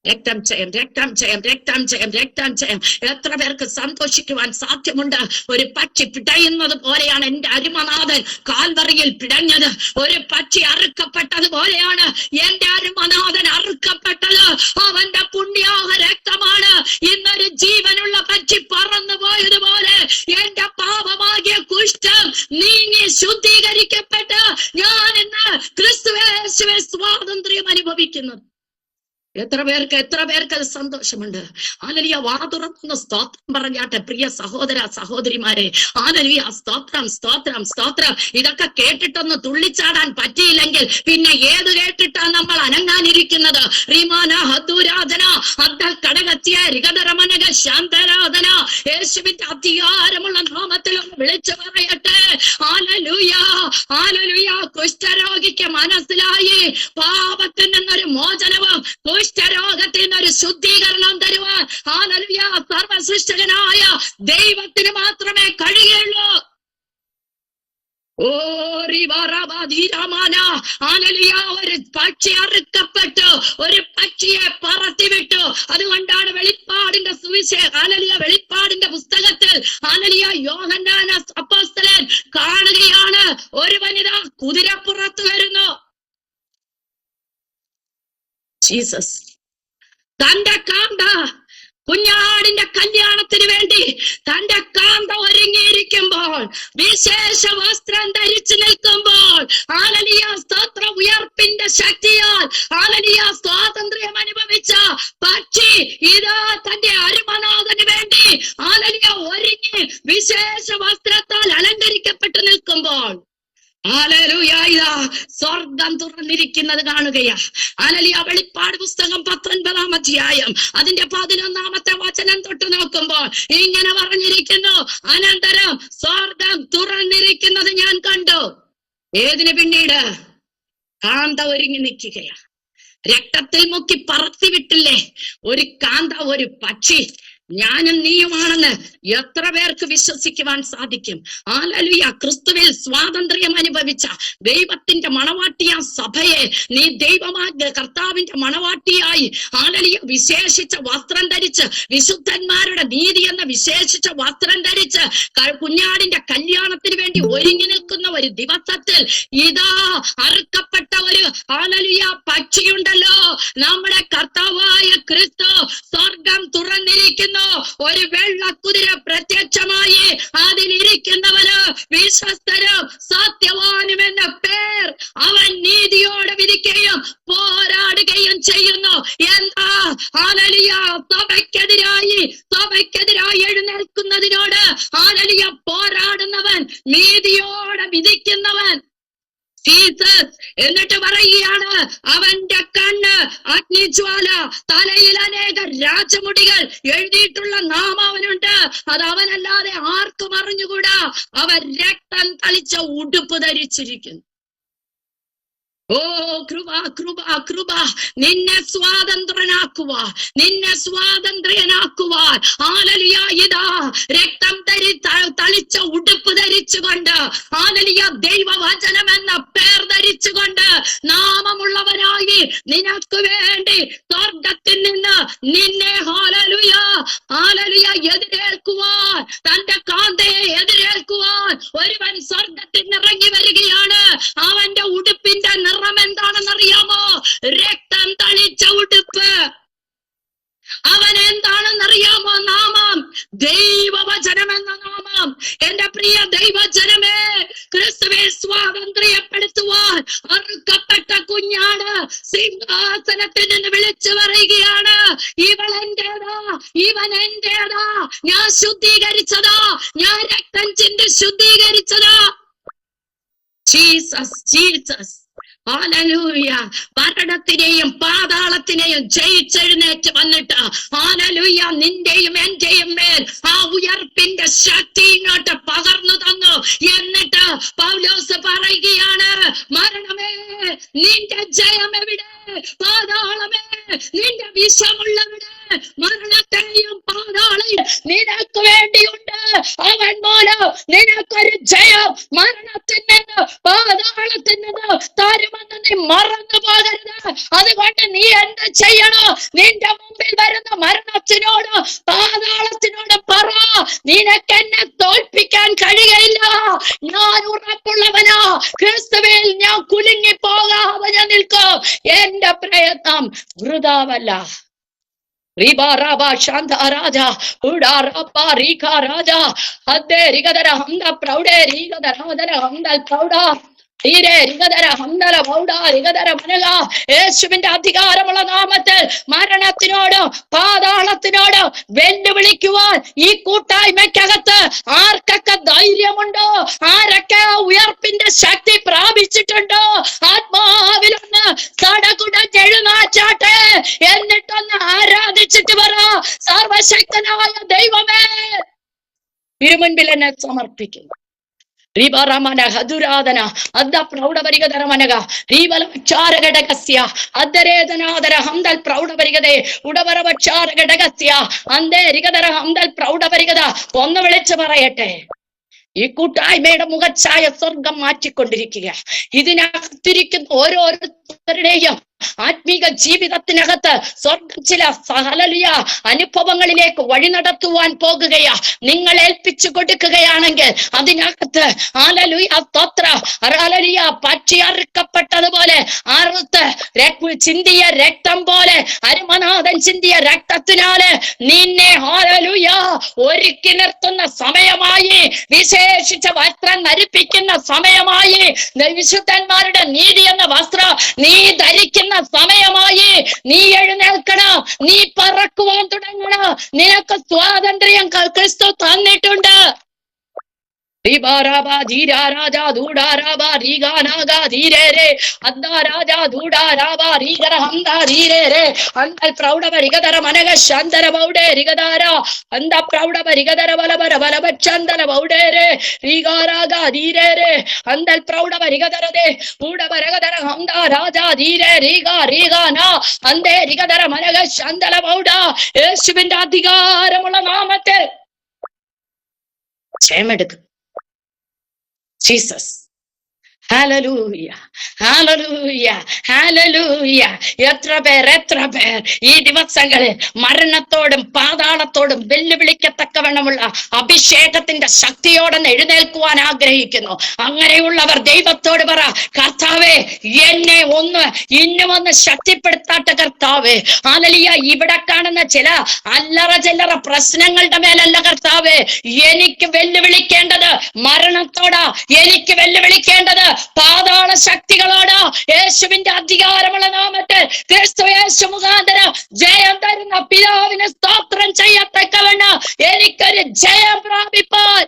രക്തം ജയം, രക്തം ജയം, രക്തം ജയം, രക്തം ജയം. എത്ര പേർക്ക് സന്തോഷിക്കുവാൻ സാധ്യമുണ്ട്? ഒരു പക്ഷി പിടയുന്നത് പോലെയാണ് എന്റെ അരുമനാഥൻ കാൽവറിയിൽ പിടഞ്ഞത്. ഒരു പക്ഷി അറുക്കപ്പെട്ടതുപോലെയാണ് എന്റെ അരുമനാഥൻ അറുക്കപ്പെട്ടത്. അവന്റെ പുണ്യാഹ രക്തമാണ് ഇന്നൊരു ജീവനുള്ള പക്ഷി പറന്നു പോയതുപോലെ എന്റെ പാപമാകിയ കുഷ്ഠം നീങ്ങി ശുദ്ധീകരിക്കപ്പെട്ട് ഞാൻ ഇന്ന് ക്രിസ്തുയേശുവിൽ സ്വാതന്ത്ര്യം അനുഭവിക്കുന്നത്. എത്ര പേർക്ക് അത് സന്തോഷമുണ്ട്? ഹല്ലേലൂയ. വാ തുറക്കുന്ന സ്തോത്രം പറഞ്ഞാട്ടെ പ്രിയ സഹോദര സഹോദരിമാരെ. ഹല്ലേലൂയ. സ്തോത്രം, സ്തോത്രം, സ്തോത്രം. ഇതൊക്കെ കേട്ടിട്ടൊന്ന് തുള്ളിച്ചാടാൻ പറ്റിയില്ലെങ്കിൽ പിന്നെ ഏത് കേട്ടിട്ടാണ് നമ്മൾ അനങ്ങാനിരിക്കുന്നത്? യേശുവിന്റെ അധികാരമുള്ള നാമത്തിൽ ഒന്ന് വിളിച്ചു പറയട്ടെ, ഹല്ലേലൂയ, ഹല്ലേലൂയ. കുഷ്ഠരോഗിക്ക് മനസ്സിലായി പാപത്തിൽ നിന്നൊരു മോചനവും കുഷ്ഠരോഗത്തിൽ നിന്നൊരു ശുദ്ധീകരണം തരുവാൻ ഹല്ലേലൂയ സർവസൃഷ്ടകനായ ദൈവത്തിന് മാത്രമേ കഴിയുള്ളൂ. ഒരു പക്ഷി അറുക്കപ്പെട്ടു, ഒരു പക്ഷിയെ പറത്തിവിട്ടു. അതുകൊണ്ടാണ് വെളിപ്പാടിന്റെ സുവിശേഷം ഹല്ലേലൂയ വെളിപ്പാടിന്റെ പുസ്തകത്തിൽ ഹല്ലേലൂയ യോഹന്നാൻ അപ്പോസ്തലൻ കാണുകയാണ്, ഒരു വനിത കുതിരപ്പുറത്ത് വരുന്നു. ജീസസ് തന്റെ കാന്ത കുഞ്ഞാടിന്റെ കല്യാണത്തിന് വേണ്ടി തന്റെ കാന്ത ഒരുങ്ങിയിരിക്കുമ്പോൾ, വിശേഷ വസ്ത്രം ധരിച്ചു നിൽക്കുമ്പോൾ ഹല്ലേലൂയ സ്തോത്ര ഉയർപ്പിന്റെ ശക്തിയാൽ ഹല്ലേലൂയ സ്വാതന്ത്ര്യം അനുഭവിച്ച പക്ഷി ഇതാ തന്റെ അരുമനാഥന് വേണ്ടി ഹല്ലേലൂയ ഒരുങ്ങി വിശേഷ വസ്ത്രത്താൽ അലങ്കരിക്കപ്പെട്ടു നിൽക്കുമ്പോൾ ഹല്ലേലൂയ ഇതാ സ്വർഗം തുറന്നിരിക്കുന്നത് കാണുകയാ. ഹല്ലേലൂയ വെളിപ്പാട് പുസ്തകം 19-ാം അധ്യായം അതിന്റെ 11-ാമത്തെ വചനം തൊട്ട് നോക്കുമ്പോൾ ഇങ്ങനെ പറഞ്ഞിരിക്കുന്നു, അനന്തരം സ്വർഗം തുറന്നിരിക്കുന്നത് ഞാൻ കണ്ടു. ഏതിന് പിന്നീട്? കാന്ത ഒരുങ്ങി നിൽക്കുകയാ. രക്തത്തിൽ മുക്കി പറത്തിവിട്ടില്ലേ ഒരു കാന്ത, ഒരു പക്ഷി. ഞാനും നീയുമാണെന്ന് എത്ര പേർക്ക് വിശ്വസിക്കുവാൻ സാധിക്കും? ഹല്ലേലൂയ. ക്രിസ്തുവിൽ സ്വാതന്ത്ര്യം അനുഭവിച്ച ദൈവത്തിന്റെ മണവാട്ടിയ സഭയെ നീ ദൈവമായ കർത്താവിന്റെ മണവാട്ടിയായി ഹല്ലേലൂയ വിശേഷിച്ച വസ്ത്രം ധരിച്ച്, വിശുദ്ധന്മാരുടെ നീതി എന്ന വിശേഷിച്ച വസ്ത്രം ധരിച്ച് കുഞ്ഞാടിന്റെ കല്യാണത്തിന് വേണ്ടി ഒരുങ്ങി നിൽക്കുന്ന ഒരു ദിവസത്തിൽ ഇതാ അറുക്കപ്പെട്ട ഒരു ഹല്ലേലൂയ പക്ഷിയുണ്ടല്ലോ, നമ്മുടെ കർത്താവായ ക്രിസ്തു. സ്വർഗം തുറന്നിരിക്കുന്നു. ഒരു വെള്ളക്കുതിര പ്രത്യക്ഷമായി അതിലിരിക്കുന്നവന് വിശ്വസ്തനും സത്യവാനും എന്ന പേർ. അവൻ നീതിയോടെ വിധിക്കുകയും പോരാടുകയും ചെയ്യുന്നു. എന്താ? ഹല്ലേലൂയ സഭയ്ക്കെതിരായി എഴുന്നേൽക്കുന്നതിനോട് ഹല്ലേലൂയ പോരാടുന്നവൻ, നീതിയോടെ വിധിക്കുന്നവൻ ജീസസ്. എന്നിട്ട് പറയുകയാണ്, അവന്റെ കണ്ണ് അഗ്നിജ്വാല, തലയിൽ അനേക രാജമുടികൾ, എഴുതിയിട്ടുള്ള നാമം അവനുണ്ട്. അത് അവനല്ലാതെ ആർക്കും അറിഞ്ഞുകൂടാ. അവൻ രക്തം തളിച്ച ഉടുപ്പ് ധരിച്ചിരിക്കുന്നു. ഓ കൃപ കൃപ കൃപ, നിന്നെ സ്വാതന്ത്ര്യനാക്കുവാൻ ഹല്ലേലൂയ. ഇതാ രക്തം തളിച്ച ഉടുപ്പ് ധരിച്ചുകൊണ്ട്, ഹല്ലേലൂയ, ദൈവവചനം എന്ന പേർ ധരിച്ചുകൊണ്ട് നാമമുള്ളവനായി നിനക്ക് വേണ്ടി സ്വർഗത്തിൽ നിന്ന് നിന്നെ ഹല്ലേലൂയ ഹല്ലേലൂയ എതിരേൽക്കുവാൻ, തന്റെ കാന്തയെ എതിരേൽക്കുവാൻ ഒരുവൻ സ്വർഗത്തിൽ ഇറങ്ങി വരികയാണ്. അവന്റെ ഉടുപ്പിന്റെ നിറം എന്താണെന്നറിയാമോ? രക്തം തളിച്ച ഉടുപ്പ്. അവൻ എന്താണെന്നറിയാമോ? നാമം ദൈവവചനം എന്ന നാമം. എന്റെ പ്രിയ ദൈവജനമേ, ക്രിസ്തുവിൽ സ്വാതന്ത്ര്യപ്പെടുത്തുവാൻ അറുക്കപ്പെട്ട കുഞ്ഞാണ് സിംഹാസനത്തിൽ നിന്ന് വിളിച്ചു പറയുകയാണ്, ഇവൾ എന്റേതാ, ഇവൻ എന്റേതാ, ഞാൻ ശുദ്ധീകരിച്ചതാ, ഞാൻ രക്തം ചിന്തി ശുദ്ധീകരിച്ചതാ. ജീസസ് ജീസസ് ഹല്ലേലൂയ. മരണത്തിനെയും പാതാളത്തിനെയും ജയിച്ചെഴുന്നേറ്റ് വന്നിട്ട് ഹല്ലേലൂയ നിന്റെയും എന്റെയും മേൽ ആ ഉയർപ്പിന്റെ ശക്തി ഇങ്ങോട്ട് പകർന്നു തന്നു. എന്നിട്ട് പൗലോസ് പറയുകയാണ്, മരണമേ നിന്റെ ജയം എവിടെ? പാതാളമേ നിന്റെ വിഷമുള്ളവിടെ? മരണത്തെയും പാതാളയും നിനക്ക് വേണ്ടിയുണ്ട്. അവൻ മൂലം നിനക്കൊരു ജയം മരണത്തിൽ നിന്ന് പാതാളത്തിൽ നിന്ന് തരുമെന്ന് നീ മറന്നു പോകരുത്. അതുകൊണ്ട് നീ എന്ത് ചെയ്യണോ? നിന്റെ മുമ്പിൽ വരുന്ന മരണത്തിനോട് പാതാളത്തിനോട് പറ, നിനക്ക് എന്നെ തോൽപ്പിക്കാൻ കഴിയില്ല. ഞാൻ ഉറപ്പുള്ളവനാ, ക്രിസ്തുവിൽ ഞാൻ കുലുങ്ങി പോകാതെ ഞാൻ നിൽക്കും. എന്റെ പ്രയത്നം വൃഥാവല്ല. രാജ അദ്ദേ റിഗദര ഹംദ പ്രൗഢേ റിഗദര ഹംദൽ പ്രൗഢ യേശുവിന്റെ അധികാരമുള്ള നാമത്തിൽ മരണത്തിനോട് പാതാളത്തിനോട് വെല്ലുവിളിക്കുവാൻ ഈ കൂട്ടായ്മയ്ക്കകത്ത് ആർക്കൊക്കെ ധൈര്യമുണ്ടോ? ആരൊക്കെ ഉയർപ്പിന്റെ ശക്തി പ്രാപിച്ചിട്ടുണ്ടോ? ആത്മാവിലൊന്ന് സടകുടഞ്ഞെഴുന്നേറ്റാട്ടെ, എന്നിട്ടൊന്ന് ആരാധിച്ചിട്ട് പറ, സർവശക്തനായ ദൈവമേ തിരുമുൻപിൽ എന്നെ സമർപ്പിക്കുന്നു. ഹദുരാധന അദ്ദ പ്രൗഢപരികധരമനക റീബലക്ഷാരഘടകസ്യ അദ്ദരേതനാദര ഹംദൽ പ്രൗഢപരികതേ ഉടവരവക്ഷാരഘടകസ്യ അന്തേ റികധര ഹംദൽ പ്രൗഢപരികത. ഒന്ന് വിളിച്ചു പറയട്ടെ, ഈ കൂട്ടായ്മയുടെ മുഖച്ഛായ സ്വർഗം മാറ്റിക്കൊണ്ടിരിക്കുക. ഇതിനകത്തിരിക്കുന്ന ഓരോരുത്തരുടെയും ആത്മീക ജീവിതത്തിനകത്ത് സ്വർഗം ചില ഹല്ലേലൂയ അനുഭവങ്ങളിലേക്ക് വഴി നടത്തുവാൻ പോകുകയാ. നിങ്ങൾ ഏൽപ്പിച്ചു കൊടുക്കുകയാണെങ്കിൽ അതിനകത്ത് ഹല്ലേലൂയ സ്തോത്രം ഹല്ലേലൂയ പറ്റി അറുക്കപ്പെട്ടതുപോലെ അറുത്ത് ചിന്തിയ രക്തം പോലെ അരുമനാഥൻ ചിന്തിയ രക്തത്തിനാല് നിന്നെ ഹല്ലേലൂയ ഒരുക്കി നിർത്തുന്ന സമയമായി, വിശേഷിച്ച വസ്ത്രം ധരിപ്പിക്കുന്ന സമയമായി, വിശുദ്ധന്മാരുടെ നീതി എന്ന വസ്ത്രം നീ ധരിക്കുന്ന സമയമായി. നീ എഴുന്നേൽക്കണം, നീ പറക്കുവാൻ തുടങ്ങണം. നിനക്ക് സ്വാതന്ത്ര്യം ക്രിസ്തു തന്നിട്ടുണ്ട്. യേശുവിന്റെ അധികാരമുള്ള നാമത്തിൽ ക്ഷേമെടുക്കും. Jesus. Hallelujah. Hallelujah. Hallelujah. എത്ര പേർ ഈ ദിവസങ്ങളിൽ മരണത്തോടും പാതാളത്തോടും വെല്ലുവിളിക്കത്തക്കവണ്ണമുള്ള അഭിഷേകത്തിന്റെ ശക്തിയോടെ എഴുന്നേൽക്കുവാൻ ആഗ്രഹിക്കുന്നു. അങ്ങനെയുള്ളവർ ദൈവത്തോട് പറ, കർത്താവേ എന്നെ ഇന്നുമൊന്ന് ശക്തിപ്പെടുത്താത്ത കർത്താവേ. ഹല്ലേലൂയ. ഇവിടെ കാണുന്ന ചില അല്ലറ ചില്ലറ പ്രശ്നങ്ങളുടെ മേലല്ല കർത്താവേ എനിക്ക് വെല്ലുവിളിക്കേണ്ടത്, മരണത്തോടാ എനിക്ക് വെല്ലുവിളിക്കേണ്ടത്, പാതാള ശക്തികളോട്. യേശുവിന്റെ അധികാരമുള്ള നാമത്തിൽ ക്രിസ്തു യേശു മുഖാന്തരം ജയം തരുന്ന പിതാവിനെ സ്തോത്രം ചെയ്യത്തക്കവണ്ണം എനിക്കൊരു ജയം പ്രാപിപ്പാൻ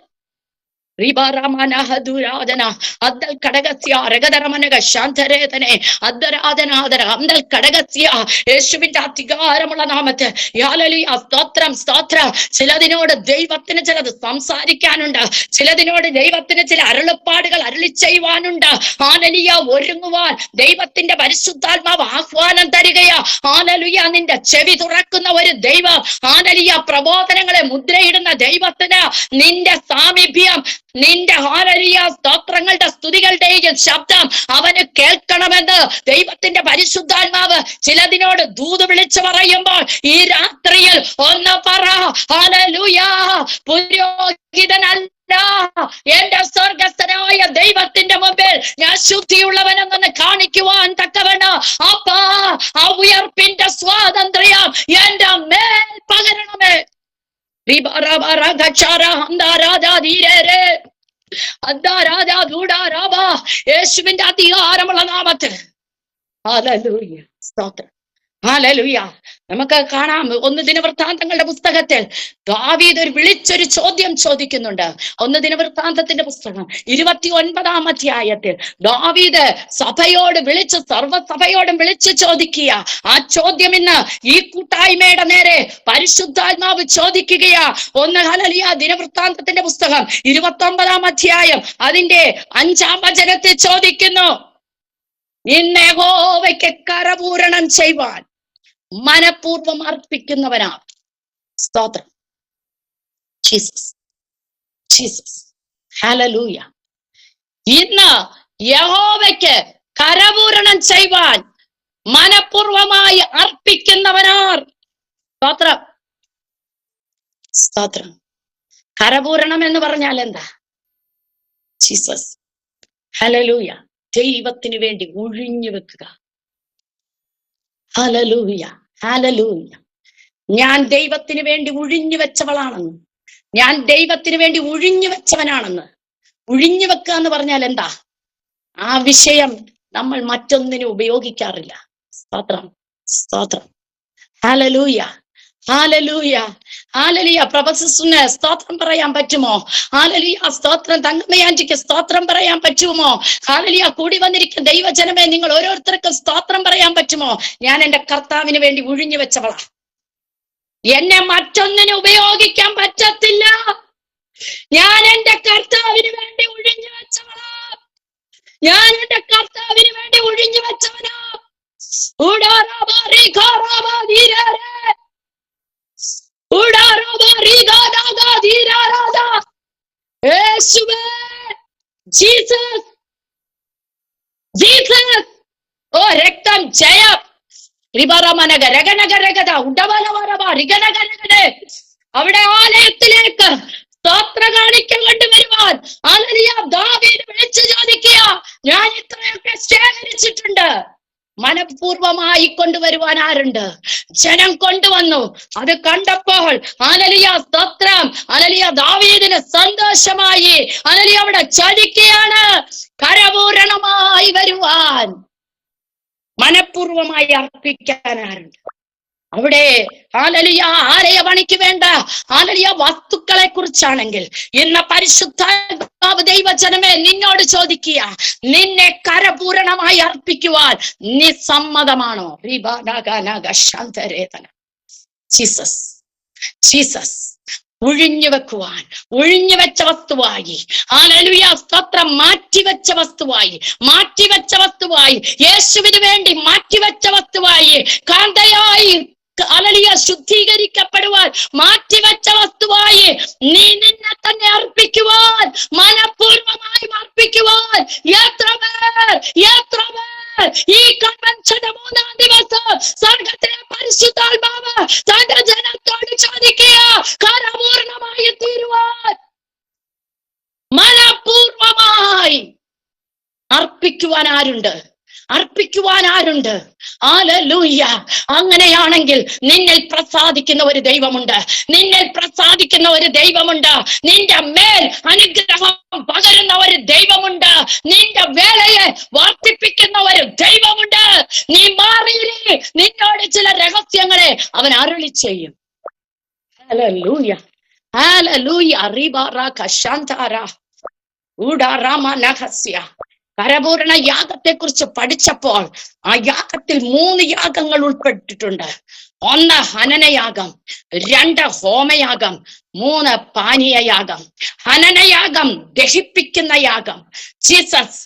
റിബാരാമനഹദുരാധന അദ്ദൽ കടകസ്യ രഗതരമനക ശാന്തരേതനെ അദ്ദരാധനാദര അന്തൽ കടകസ്യ യേശുവിന്റെ അധികാരമുള്ള നാമത്തിൽ ഹല്ലേലൂയ. സ്തോത്രം സ്തോത്രം. ചിലതിനോട് ദൈവത്തിന് ചിലത് സംസാരിക്കാനുണ്ട്, ചിലതിനോട് ദൈവത്തിന് ചില അരുളപ്പാടുകൾ അരുളി ചെയ്യുവാനുണ്ട്. ഹല്ലേലൂയ. ഒരുങ്ങുവാൻ ദൈവത്തിന്റെ പരിശുദ്ധാത്മാവ് ആഹ്വാനം തരികയാ. ഹല്ലേലൂയ. നിന്റെ ചെവി തുറക്കുന്ന ഒരു ദൈവം, ഹല്ലേലൂയ, പ്രബോധനങ്ങളെ മുദ്രയിടുന്ന ദൈവത്തിന് നിന്റെ സാമീപ്യം, നിന്റെ ഹല്ലേലൂയ സ്തോത്രങ്ങളുടെ സ്തുതികളുടെയും ശബ്ദം അവന് കേൾക്കണമെന്ന് ദൈവത്തിന്റെ പരിശുദ്ധാത്മാവ് ചിലതിനോട് ദൂത് വിളിച്ചു പറയുമ്പോൾ ഈ രാത്രിയിൽ ഒന്ന് പറ, ഹല്ലേലൂയ. പുരോഹിതനല്ല, എന്റെ സ്വർഗസ്ഥനായ ദൈവത്തിന്റെ മുമ്പിൽ ഞാൻ ശുദ്ധിയുള്ളവനെന്ന് കാണിക്കുവാൻ തക്കവണ്ണം അപ്പാ ആ ഉയർപ്പിന്റെ സ്വാതന്ത്ര്യം എന്റെ മേൽ പകരണമേ. യേശുവിന്റെ അധികാരമുള്ള നാമത്തിൽ ഹല്ലേലൂയ. സ്തോത്രം. ഹല്ലേലൂയ. നമുക്ക് കാണാം 1 ദിനവൃത്താന്തങ്ങളുടെ പുസ്തകത്തിൽ ദാവീദ് വിളിച്ചൊരു ചോദ്യം ചോദിക്കുന്നുണ്ട്. 1 ദിനവൃത്താന്തത്തിന്റെ പുസ്തകം 29-ാം അധ്യായത്തിൽ ദാവീദ് സഭയോട് വിളിച്ച്, സർവ്വസഭയോടും വിളിച്ച് ചോദിക്കുക. ആ ചോദ്യം ഇന്ന് ഈ കൂട്ടായ്മയുടെ നേരെ പരിശുദ്ധാത്മാവ് ചോദിക്കുകയാ. 1 ഹല്ലേലൂയ ദിനവൃത്താന്തത്തിന്റെ പുസ്തകം 29-ാം അധ്യായം അതിന്റെ 5-ാം വചനത്തിൽ ചോദിക്കുന്നു, നിന്നെ യഹോവയ്ക്ക് കരപൂരണം ചെയ്യുവാൻ മനഃപൂർവ്വം അർപ്പിക്കുന്നവനാ. സ്തോത്രം. Jesus Jesus. ഹല്ലേലൂയ. ഇന്ന് യഹോവയ്ക്ക് കരപൂരണം ചെയ്യുവാൻ മനഃപൂർവമായി അർപ്പിക്കുന്നവനാർ. സ്തോത്രം സ്തോത്രം. കരപൂരണം എന്ന് പറഞ്ഞാൽ എന്താ? ജീസസ്. ഹല്ലേലൂയ. ദൈവത്തിന് വേണ്ടി ഒഴിഞ്ഞു വെക്കുക. Hallelujah hallelujah. ഞാൻ ദൈവത്തിന് വേണ്ടി ഒഴിഞ്ഞു വെച്ചവളാണെന്ന്, ഞാൻ ദൈവത്തിന് വേണ്ടി ഒഴിഞ്ഞു വെച്ചവനാണെന്ന്. ഒഴിഞ്ഞു വെക്കുക എന്ന് പറഞ്ഞാൽ എന്താ? ആ വിഷയം നമ്മൾ മറ്റൊന്നിനും ഉപയോഗിക്കാറില്ല. സ്തോത്രം സ്തോത്രം. Hallelujah hallelujah hallelujah. പ്രൊഫസറിന് സ്തോത്രം പറയാൻ പറ്റുമോ? ഹല്ലേലൂയ. സ്തോത്രം. തങ്കമ്മയാൻജിക്ക് സ്തോത്രം പറയാൻ പറ്റുമോ? ഹല്ലേലൂയ. കൂടി വന്നിരിക്കുന്ന ദൈവജനമേ, നിങ്ങൾ ഓരോരുത്തർക്കും സ്തോത്രം പറയാൻ പറ്റുമോ? ഞാൻ എന്റെ കർത്താവിന് വേണ്ടി ഒഴിഞ്ഞു വെച്ചവളാ. എന്നെ മറ്റൊന്നിനും ഉപയോഗിക്കാൻ പറ്റത്തില്ല. ഞാൻ എന്റെ കർത്താവിന് വേണ്ടി ഒഴിഞ്ഞു വെച്ചവളാ. ഞാൻ എന്റെ കർത്താവിന് വേണ്ടി ഒഴിഞ്ഞു വെച്ചവനാ. യേശുവേ, ജീസസ് ജീസസ്. ഓ രക്തം ജയം. അവിടെ ആലയത്തിലേക്ക് സ്തോത്ര കാണിക്കൽ കൊണ്ടുവരുവാൻ ദാവീദ് വിളിച്ചു ചോദിക്കുക, ഞാൻ ഇത്രയൊക്കെ ശേഖരിച്ചിട്ടുണ്ട്. മനഃപൂർവമായി കൊണ്ടുവരുവാൻ ആരുണ്ട്? ജനം കൊണ്ടുവന്നു. അത് കണ്ടപ്പോൾ ഹല്ലേലൂയ സ്തോത്രം, ഹല്ലേലൂയ, ദാവീദിന് സന്തോഷമായി. ഹല്ലേലൂയ, അവിടെ ചലിക്കുകയാണ്. കരപൂരണമായി വരുവാൻ, മനഃപൂർവമായി അർപ്പിക്കാൻ ആരുണ്ട്? അവിടെ ഹല്ലേലൂയ ആലയ പണിക്ക് വേണ്ട ഹല്ലേലൂയ വസ്തുക്കളെ കുറിച്ചാണെങ്കിൽ ഇന്ന് പരിശുദ്ധാത്മാവ് ദൈവജനമേ നിന്നോട് ചോദിക്കുക, നിന്നെ കരപൂരണമായി അർപ്പിക്കുവാൻ നീ സമ്മതമാണോ? Jesus Jesus. ഒഴിഞ്ഞു വെക്കുവാൻ, ഒഴിഞ്ഞു വെച്ച വസ്തുവായി, ഹല്ലേലൂയ സ്തോത്രം, മാറ്റിവെച്ച വസ്തുവായി, മാറ്റിവെച്ച വസ്തുവായി, യേശുവിന് വേണ്ടി മാറ്റിവെച്ച വസ്തുവായി, കാന്തയായി ഹല്ലേലൂയ ശുദ്ധീകരിക്കപ്പെടുവാൻ മാറ്റിവെച്ച വസ്തുവായി നീ നിന്നെ തന്നെ അർപ്പിക്കുവാൻ, മനഃപൂർവമായി അർപ്പിക്കുവാൻ എത്ര പേർ ഈ കൺവെൻഷന്റെ 3-ാം ദിവസം സ്വർഗത്തിലെ പരിശുദ്ധാത്മാവ് തന്റെ ജനത്തോട് ചോദിക്കുക, കരപൂർണമായി തീരുവാൻ മനഃപൂർവമായി അർപ്പിക്കുവാൻ ആരുണ്ട്? അർപ്പിക്കുവാൻ ആരുണ്ട്? ഹല്ലേലൂയ. അങ്ങനെയാണെങ്കിൽ നിന്നിൽ പ്രസാദിക്കുന്ന ഒരു ദൈവമുണ്ട്, നിന്നിൽ പ്രസാദിക്കുന്ന ഒരു ദൈവമുണ്ട്, നിന്റെ മേൽ അനുഗ്രഹം പകരുന്ന ഒരു ദൈവമുണ്ട്, നിന്റെ വേലയെ വർദ്ധിപ്പിക്കുന്ന ഒരു ദൈവമുണ്ട്. നീ മാറിയില്ലേ, നിന്നോട് ചില രഹസ്യങ്ങളെ അവൻ അരുളി ചെയ്യും. Hallelujah hallelujah. റിബാറാ കശാന്താരാ ഊടാറാമനഹസ്യ. കരപൂരണ യാഗത്തെ കുറിച്ച് പഠിച്ചപ്പോൾ ആ യാഗത്തിൽ 3 യാഗങ്ങൾ ഉൾപ്പെട്ടിട്ടുണ്ട്. 1 ഹനനയാഗം, 2 ഹോമയാഗം, 3 പാനീയയാഗം. ഹനനയാഗം ദഹിപ്പിക്കുന്ന യാഗം, ജീസസ്.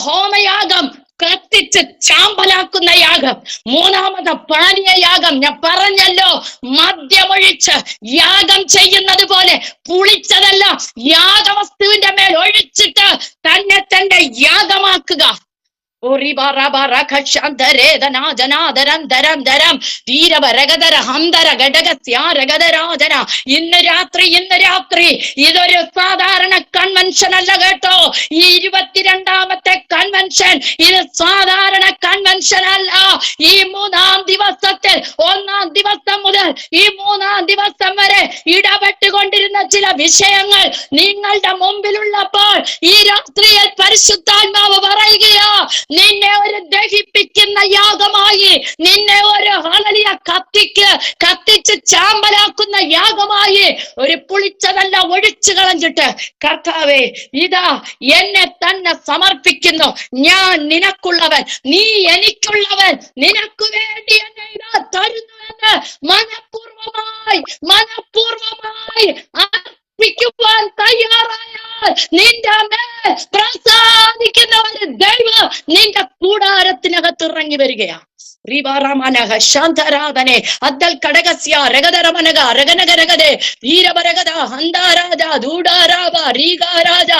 ഹോമയാഗം കത്തിച്ച് ചാമ്പലാക്കുന്ന യാഗം. 3ാമത് പാനീയയാഗം. ഞാൻ പറഞ്ഞല്ലോ, മദ്യമൊഴിച്ച് യാഗം ചെയ്യുന്നത് പോലെ പുളിച്ചതല്ല, യാഗവസ്തുവിന്റെ മേൽ ഒഴിച്ചിട്ട് തന്നെ തന്റെ യാഗമാക്കുക. ഇന്ന് രാത്രി ഇതൊരു സാധാരണ കൺവെൻഷൻ അല്ല കേട്ടോ. ഈ 22ാമത്തെ കൺവെൻഷൻ ഇത് സാധാരണ കൺവെൻഷൻ അല്ല. ഈ 3ാം ദിവസത്തിൽ 1ാം ദിവസം മുതൽ ഈ 3ാം ദിവസം വരെ ഇടപെട്ടുകൊണ്ടിരുന്ന ചില വിഷയങ്ങൾ നിങ്ങളുടെ മുമ്പിലുള്ളപ്പോൾ ഈ രാത്രിയിൽ പരിശുദ്ധാത്മാവ് പറയുകയോ, നിന്നെ ഒരു ദഹിപ്പിക്കുന്ന യാഗമായി, നിന്നെ ഒരു ഹല്ലേലൂയ കത്തിച്ച് ചാമ്പലാക്കുന്ന യാഗമായി, ഒരു പുളിച്ചതല്ല ഒഴിച്ചു കളഞ്ഞിട്ട്, കർത്താവേ ഇതാ എന്നെ തന്നെ സമർപ്പിക്കുന്നു, ഞാൻ നിനക്കുള്ളവൻ, നീ എനിക്കുള്ളവൻ, നിനക്ക് വേണ്ടി എന്നെ ഇതാ തരുന്നുവെന്ന് മനഃപൂർവമായി അർപ്പിക്കുവാൻ തയ്യാറായാൽ നിന്റെ മേൽ പ്രസാദിക്കുന്ന ഒരു ദൈവം നിന്റെ കൂടാരത്തിനകത്ത് ഇറങ്ങി വരികയാ. ശാന്തരാധനെ അദ്ദൽ കടകസ്യ രഗതരമനക രഗനഗരഗതെ വീരപരഗത ഹന്താരാജ ദൂഡാരാവ രീഗാരാജ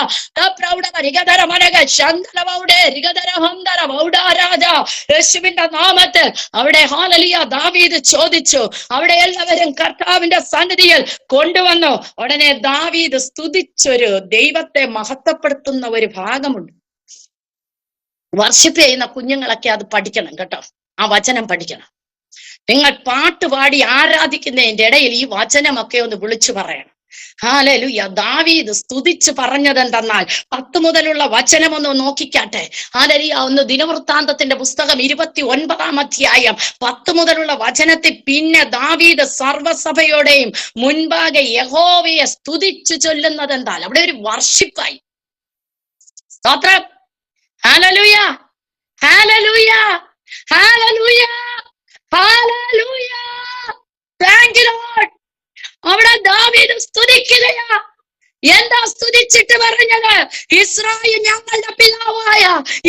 പ്രൗഢവ രിഗതരമനക ശാന്തലവൗടെ രിഗതര ഹന്തര വൗഡാരാജ. യേശുവിന്റെ നാമത്തിൽ അവിടെ ഹല്ലേലൂയ ദാവീദ് ചോദിച്ചു. അവിടെ എല്ലാവരും കർത്താവിന്റെ സന്നിധിയിൽ കൊണ്ടുവന്നു. ഉടനെ ദാവീദ് സ്തുതിച്ചൊരു ദൈവത്തെ മഹത്വപ്പെടുത്തുന്ന ഒരു ഭാഗമുണ്ട്. വർഷിപ്പ് ചെയ്യുന്ന കുഞ്ഞുങ്ങളൊക്കെ അത് പഠിക്കണം കേട്ടോ. ആ വചനം പഠിക്കണം. നിങ്ങൾ പാട്ടുപാടി ആരാധിക്കുന്നതിന്റെ ഇടയിൽ ഈ വചനമൊക്കെ ഒന്ന് വിളിച്ചു പറയണം. ഹല്ലേലൂയ. ദാവീദ് സ്തുതിച്ച് പറഞ്ഞത് എന്തെന്നാൽ 10 മുതലുള്ള വചനം ഒന്ന് നോക്കിക്കാട്ടെ. ഹല്ലേലൂയ. ഒന്ന് ദിനവൃത്താന്തത്തിന്റെ പുസ്തകം 29ാം അധ്യായം 10 മുതലുള്ള വചനത്തിൽ പിന്നെ ദാവീദ് സർവ്വസഭയോടെയും മുൻപാകെ യഹോവയെ സ്തുതിച്ചു ചൊല്ലുന്നത് എന്താൽ? അവിടെ ഒരു വർഷിപ്പായി. സ്തോത്രം. Hallelujah, hallelujah, hallelujah, hallelujah. Thank you Lord. അവിടെ ദാവീദ് സ്തുതിക്കുകയാ. എന്താ സ്തുതിച്ചിട്ട് പറഞ്ഞത്? ഇസ്രായേൽ ഞങ്ങളുടെ പിതാവായ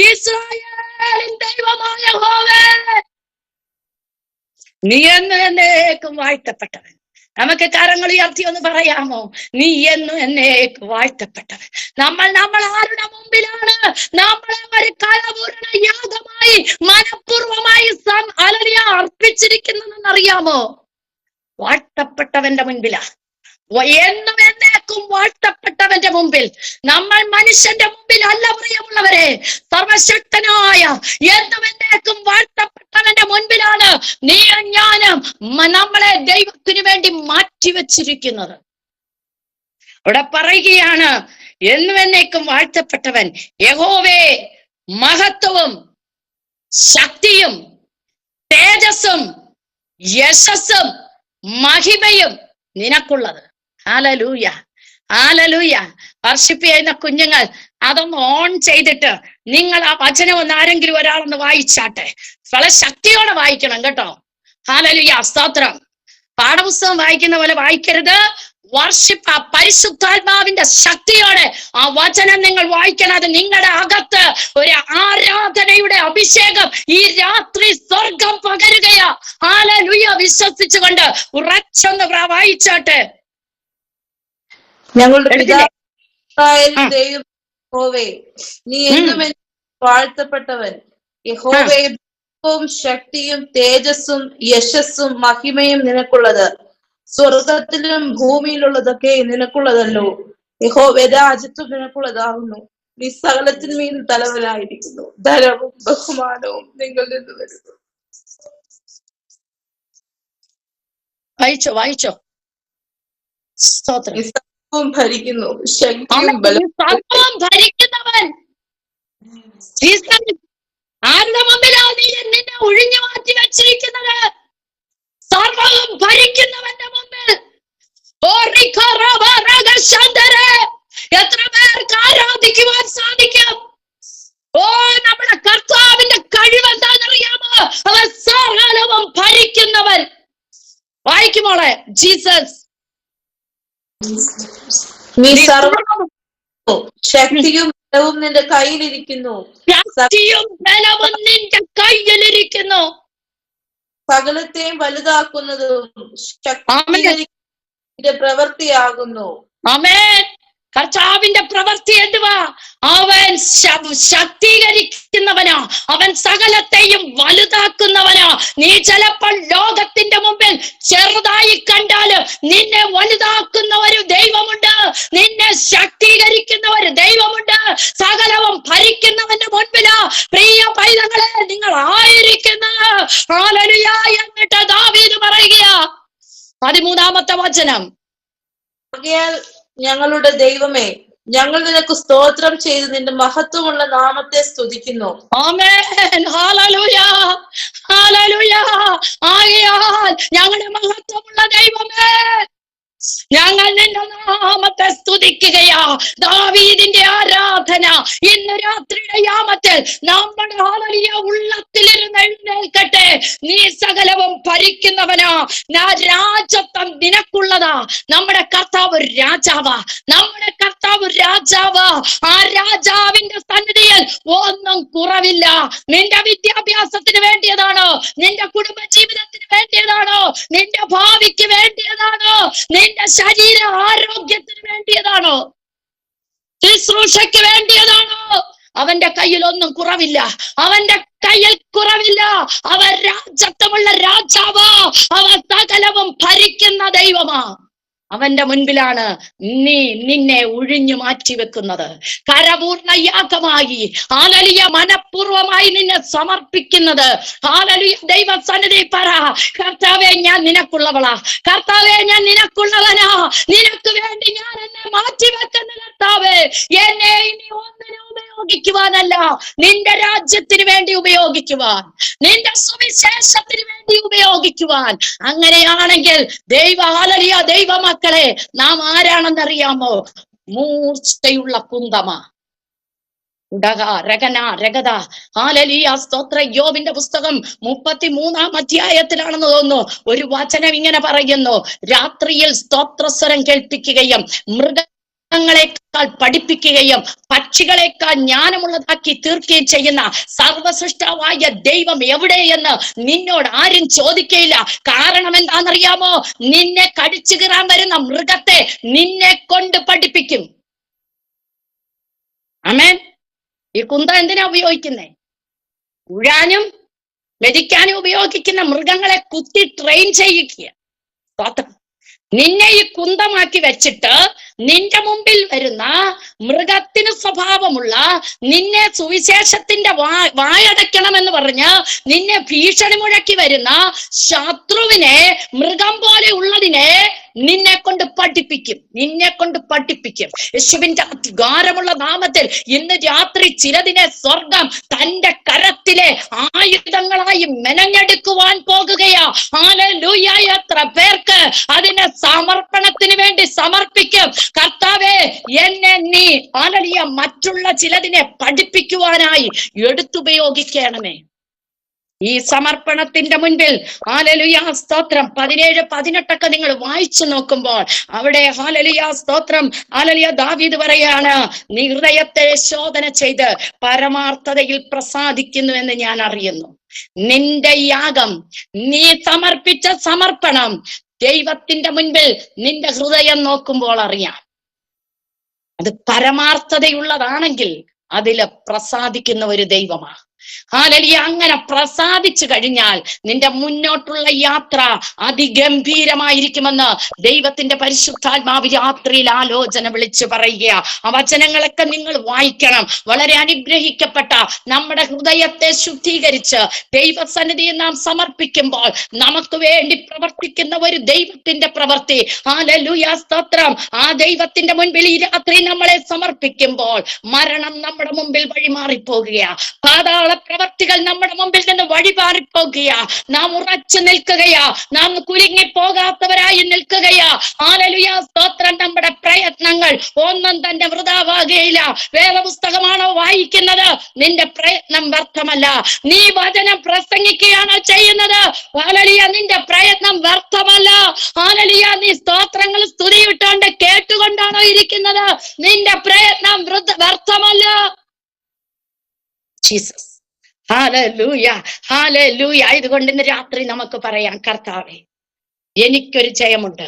ഇസ്രായേലിൻ ദൈവമായ യഹോവേ, നീ എന്നേക്കും വാഴ്ത്തപ്പെട്ടവൻ. നമുക്ക് കരങ്ങൾ ഉയർത്തി ഒന്ന് പറയാമോ? നീ എന്നും എന്നേക്ക് വാഴ്ത്തപ്പെട്ടവൻ. നമ്മൾ ആരുടെ മുമ്പിലാണ്? നമ്മളെ ഒരു കരപൂരണ യാഗമായി മനഃപൂർവമായി അർപ്പിച്ചിരിക്കുന്നതെന്ന് അറിയാമോ? വാഴ്ത്തപ്പെട്ടവന്റെ മുൻപിലാ. എന്നും എന്നേക്കും വാഴ്ത്തപ്പെട്ടവന്റെ മുമ്പിൽ. നമ്മൾ മനുഷ്യന്റെ മുമ്പിൽ അല്ല പ്രിയമുള്ളവരെ, സർവശക്തനായ എന്നും എന്നേക്കും വാഴ്ത്തപ്പെട്ടവന്റെ മുൻപിലാണ് നീയും ഞാനും നമ്മളെ ദൈവത്തിന് വേണ്ടി മാറ്റിവെച്ചിരിക്കുന്നത്. അവിടെ പറയുകയാണ്, എന്നും എന്നേക്കും വാഴ്ത്തപ്പെട്ടവൻ യഹോവേ, മഹത്വവും ശക്തിയും തേജസ്സും യശസ്സും മഹിമയും നിനക്കുള്ളത്. Hallelujah, hallelujah. വർഷിപ്പ് ചെയ്യുന്ന കുഞ്ഞുങ്ങൾ അതൊന്ന് ഓൺ ചെയ്തിട്ട് നിങ്ങൾ ആ വചനം ഒന്ന് ആരെങ്കിലും ഒരാളൊന്ന് വായിച്ചാട്ടെ. വളരെ ശക്തിയോടെ വായിക്കണം കേട്ടോ. ഹല്ലേലൂയ, സ്തോത്രം. പാഠപുസ്തകം വായിക്കുന്ന പോലെ വായിക്കരുത്. വർഷിപ്പ്, ആ പരിശുദ്ധാത്മാവിന്റെ ശക്തിയോടെ ആ വചനം നിങ്ങൾ വായിക്കണം. അത് നിങ്ങളുടെ അകത്ത് ഒരു ആരാധനയുടെ അഭിഷേകം ഈ രാത്രി സ്വർഗം പകരുകയാ. ഹല്ലേലൂയ. വിശ്വസിച്ചുകൊണ്ട് ഉറച്ചൊന്ന് വായിച്ചാട്ടെ. ഞങ്ങളുടെ പിതാവായ ദൈവം യഹോവേ, നീ എന്നും വാഴ്ത്തപ്പെട്ടവൻ. യഹോവേ, ശക്തിയും തേജസ്സും യശസ്സും മഹിമയും നിനക്കുള്ളത്. സ്വർഗത്തിലും ഭൂമിയിലുള്ളതൊക്കെ നിനക്കുള്ളതല്ലോ. യഹോവേ, രാജ്യത്വം നിനക്കുള്ളതാകുന്നു. നീ സകലത്തിന്മേൽ തലവനായിരിക്കുന്നു. ധനവും ബഹുമാനവും നിങ്ങളിൽ നിന്ന് വരുന്നു. വായിച്ചോ. സ്തോത്രം. ഭരിക്കുന്നു, ശക്തിയും ബലവും ഭരിക്കുന്നവൻ. ആരുടെ മുമ്പിലാണ് നീ നിന്നെ ഒഴിഞ്ഞു മാറ്റി വെച്ചിരിക്കുന്നത്? സർവവും ഭരിക്കുന്നവന്റെ മുമ്പിൽ. എത്ര പേർക്ക് ആരാധിക്കുവാൻ വായിക്കുമോളെ. ജീസസ് നീ സർവ ശക്തിയും ബലവും നിന്റെ കയ്യിലിരിക്കുന്നു. ശക്തിയും ബലവും നിന്റെ കയ്യിലിരിക്കുന്നു. സകലത്തെയും വലുതാക്കുന്നതും ശക്തിയുടെ പ്രവൃത്തിയാകുന്നു. ആമേൻ. കർത്താവിന്റെ പ്രവൃത്തി എന്തുവാ? അവൻ ശക്തീകരിക്കുന്നവനാ, അവൻ സകലത്തെയും വലുതാക്കുന്നവനാ. നീ ചിലപ്പോൾ ലോകത്തിന്റെ മുമ്പിൽ ചെറുതായി കണ്ടാല് നിന്നെ വലുതാക്കുന്ന ഒരു ദൈവമുണ്ട്, നിന്നെ ശക്തീകരിക്കുന്ന ഒരു ദൈവമുണ്ട്. സകലവും ഭരിക്കുന്നവന്റെ മുൻപില് പ്രിയ പൈതങ്ങളെ നിങ്ങൾ ആയിരിക്കുന്നത്. ഹല്ലേലൂയ എന്നിട്ട് ദാവീദ് പറയുക 13-ാമത്തെ വചനം, ഞങ്ങളുടെ ദൈവമേ, ഞങ്ങൾ നിനക്ക് സ്തോത്രം ചെയ്ത് നിന്റെ മഹത്വമുള്ള നാമത്തെ സ്തുതിക്കുന്നു. ആമേൻ. ഹല്ലേലൂയ, ഹല്ലേലൂയ. ആകയാൽ ഞങ്ങളുടെ മഹത്വമുള്ള ദൈവമേ, ഞങ്ങൾ നിന്റെ നാമത്തെ സ്തുതിക്കുകയാ. ദാവീദിന്റെ ആരാധന ഇന്ന് രാത്രിയുടെ യാമത്തിൽ നമ്മുടെ ഹല്ലേലൂയ ഉള്ളത്തിലിരുന്ന് എഴുന്നേൽക്കട്ടെ. നീ സകലവും ഭരിക്കുന്നവനാ, രാജത്വം നിനക്കുള്ളതാ. നമ്മുടെ കർത്താവ് രാജാവാ, നമ്മുടെ കർത്താവ് രാജാവാ. ആ രാജാവിന്റെ സന്നിധിയിൽ ഒന്നും കുറവില്ല. നിന്റെ വിദ്യാഭ്യാസത്തിന് വേണ്ടിയതാണോ? നിന്റെ കുടുംബ ജീവിതത്തിന് വേണ്ടിയതാണോ? നിന്റെ ഭാവിക്ക് വേണ്ടിയതാണോ? നിന്റെ ശരീര ആരോഗ്യത്തിന് വേണ്ടിയതാണോ? ശുശ്രൂഷയ്ക്ക് വേണ്ടിയതാണോ? അവന്റെ കയ്യിൽ ഒന്നും കുറവില്ല, അവന്റെ കയ്യിൽ കുറവില്ല. അവൻ രാജത്വമുള്ള രാജാവാ, അവൻ സകലവും ഭരിക്കുന്ന ദൈവമാ. അവന്റെ മുൻപിലാണ് നീ നിന്നെ ഒഴിഞ്ഞു മാറ്റി വെക്കുന്നത്. കരപൂർണ്ണ യാഗമായി ഹല്ലേലൂയ മനഃപൂർവമായി നിന്നെ സമർപ്പിക്കുന്നത്. ഹല്ലേലൂയ ദൈവസന്നിധി പറ, കർത്താവേ ഞാൻ നിനക്കുള്ളവളാ, കർത്താവേ ഞാൻ നിനക്കുള്ളവനാ, നിനക്ക് വേണ്ടി ഞാൻ എന്നെ മാറ്റി വെക്കുന്ന കർത്താവേ, എന്നെ ഇനി ഒന്നിനും ഉപയോഗിക്കുവാനല്ല, നിന്റെ രാജ്യത്തിന് വേണ്ടി ഉപയോഗിക്കുവാൻ, നിന്റെ സുവിശേഷത്തിന് വേണ്ടി ഉപയോഗിക്കുവാൻ. അങ്ങനെയാണെങ്കിൽ ഹല്ലേലൂയ ദൈവമക്കളെ, നാം ആരാണെന്നറിയാമോ? മൂർച്ചയുള്ള കുന്തമാ. ഹല്ലേലൂയ സ്തോത്ര. യോബിന്റെ പുസ്തകം 33-ാം അധ്യായത്തിലാണെന്ന് തോന്നുന്നു ഒരു വചനം ഇങ്ങനെ പറയുന്നു, രാത്രിയിൽ സ്തോത്രസ്വരം കേൾപ്പിക്കുകയും മൃഗങ്ങളെക്കാൾ പഠിപ്പിക്കുകയും പക്ഷികളെക്കാൾ ജ്ഞാനമുള്ളതാക്കി തീർക്കുകയും ചെയ്യുന്ന സർവസൃഷ്ടാവായ ദൈവം എവിടെയെന്ന് നിന്നോട് ആരും ചോദിക്കയില്ല. കാരണം എന്താണെന്നറിയാമോ? നിന്നെ കടിച്ചു കീറാൻ വരുന്ന മൃഗത്തെ നിന്നെ കൊണ്ട് പഠിപ്പിക്കും. ആമേൻ. ഈ കുന്തം എന്തിനാ ഉപയോഗിക്കുന്നേ? ഉഴാനും മെതിക്കാനും ഉപയോഗിക്കുന്ന മൃഗങ്ങളെ കുത്തി ട്രെയിൻ ചെയ്യിക്കുക. നിന്നെ ഈ കുന്തമാക്കി വെച്ചിട്ട് നിന്റെ മുമ്പിൽ വരുന്ന മൃഗത്തിന് സ്വഭാവമുള്ള നിന്നെ സുവിശേഷത്തിന്റെ വായടയ്ക്കണമെന്ന് പറഞ്ഞ് നിന്നെ ഭീഷണി മുഴക്കി വരുന്ന ശത്രുവിനെ, മൃഗം പോലെ ഉള്ളതിനെ നിന്നെ കൊണ്ട് പഠിപ്പിക്കും, നിന്നെ കൊണ്ട് പഠിപ്പിക്കും. യേശുവിന്റെ അധികാരമുള്ള നാമത്തിൽ ഇന്ന് രാത്രി ചിലതിനെ സ്വർഗം തന്റെ കരത്തിലെ ആയുധങ്ങളായി മെനഞ്ഞെടുക്കുവാൻ പോകുകയാ. ഹല്ലേലൂയ. എത്ര പേർക്ക് അതിനെ സമർപ്പണത്തിന് വേണ്ടി സമർപ്പിക്കും. കർത്താവേ, എന്നെ നീ ഹല്ലേലൂയ മറ്റുള്ള ചിലതിനെ പഠിപ്പിക്കുവാനായി എടുത്തുപയോഗിക്കണമേ. ഈ സമർപ്പണത്തിന്റെ മുൻപിൽ ഹല്ലേലൂയ സ്തോത്രം 17-18 നിങ്ങൾ വായിച്ചു നോക്കുമ്പോൾ അവിടെ ഹല്ലേലൂയ സ്തോത്രം ഹല്ലേലൂയ ദാവീദ് പറയാണ്, നീ ഹൃദയത്തെ ശോധന ചെയ്ത് പരമാർത്ഥതയിൽ പ്രസാദിക്കുന്നു എന്ന് ഞാൻ അറിയുന്നു. നിന്റെ യാഗം, നീ സമർപ്പിച്ച സമർപ്പണം ദൈവത്തിന്റെ മുൻപിൽ നിന്റെ ഹൃദയം നോക്കുമ്പോൾ അറിയാം. അത് പരമാർത്ഥതയുള്ളതാണെങ്കിൽ അതില് പ്രസാദിക്കുന്ന ഒരു ദൈവമാണ്. ഹല്ലേലൂയ. അങ്ങനെ പ്രസാദിച്ചു കഴിഞ്ഞാൽ നിന്റെ മുന്നോട്ടുള്ള യാത്ര അതിഗംഭീരമായിരിക്കുമെന്ന് ദൈവത്തിന്റെ പരിശുദ്ധാത്മാവ് രാത്രിയിൽ ആലോചന വിളിച്ചു പറയുക. ആ വചനങ്ങളൊക്കെ നിങ്ങൾ വായിക്കണം. വളരെ അനുഗ്രഹിക്കപ്പെട്ട നമ്മുടെ ഹൃദയത്തെ ശുദ്ധീകരിച്ച് ദൈവസന്നിധിയിൽ നാം സമർപ്പിക്കുമ്പോൾ നമുക്ക് വേണ്ടി പ്രവർത്തിക്കുന്ന ഒരു ദൈവത്തിന്റെ പ്രവൃത്തി. ഹല്ലേലൂയ സ്തോത്രം. ആ ദൈവത്തിന്റെ മുൻപിൽ ഈ രാത്രി നമ്മളെ സമർപ്പിക്കുമ്പോൾ മരണം നമ്മുടെ മുമ്പിൽ വഴിമാറിപ്പോകുക, പാതാള പ്രവർത്തികൾ നമ്മുടെ മുമ്പിൽ നിന്ന് വഴിമാറിപ്പോകുകയാ. നാം ഉറച്ചു നിൽക്കുകയാ, നാം കുലുങ്ങിപ്പോകാത്തവരായി നിൽക്കുകയാ. ഹല്ലേലൂയ സ്തോത്രം. നമ്മുടെ പ്രയത്നങ്ങൾ പ്രയത്നങ്ങൾ ഒന്നും തന്നെ വൃഥാവാകുകയില്ല. വേദപുസ്തകമാണോ വായിക്കുന്നത്, നിന്റെ പ്രയത്നം വ്യർത്ഥമല്ല. നീ വചനം പ്രസംഗിക്കുകയാണോ ചെയ്യുന്നത്, ഹല്ലേലൂയ, നിന്റെ പ്രയത്നം വ്യർത്ഥമല്ല. ഹല്ലേലൂയ, നീ സ്തോത്രങ്ങൾ സ്തുതിയിട്ടോണ്ട് കേട്ടുകൊണ്ടാണോ ഇരിക്കുന്നത്, നിന്റെ പ്രയത്നം വ്യർത്ഥമല്ല. Jesus, hallelujah, hallelujah. ഇതുകൊണ്ട് ഇന്ന് രാത്രി നമുക്ക് പറയാം, കർത്താവേ, എനിക്കൊരു ജയമുണ്ട്.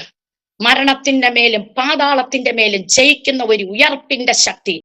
മരണത്തിന്റെ മേലും പാതാളത്തിന്റെ മേലും ജയിക്കുന്ന ഒരു ഉയർപ്പിന്റെ ശക്തി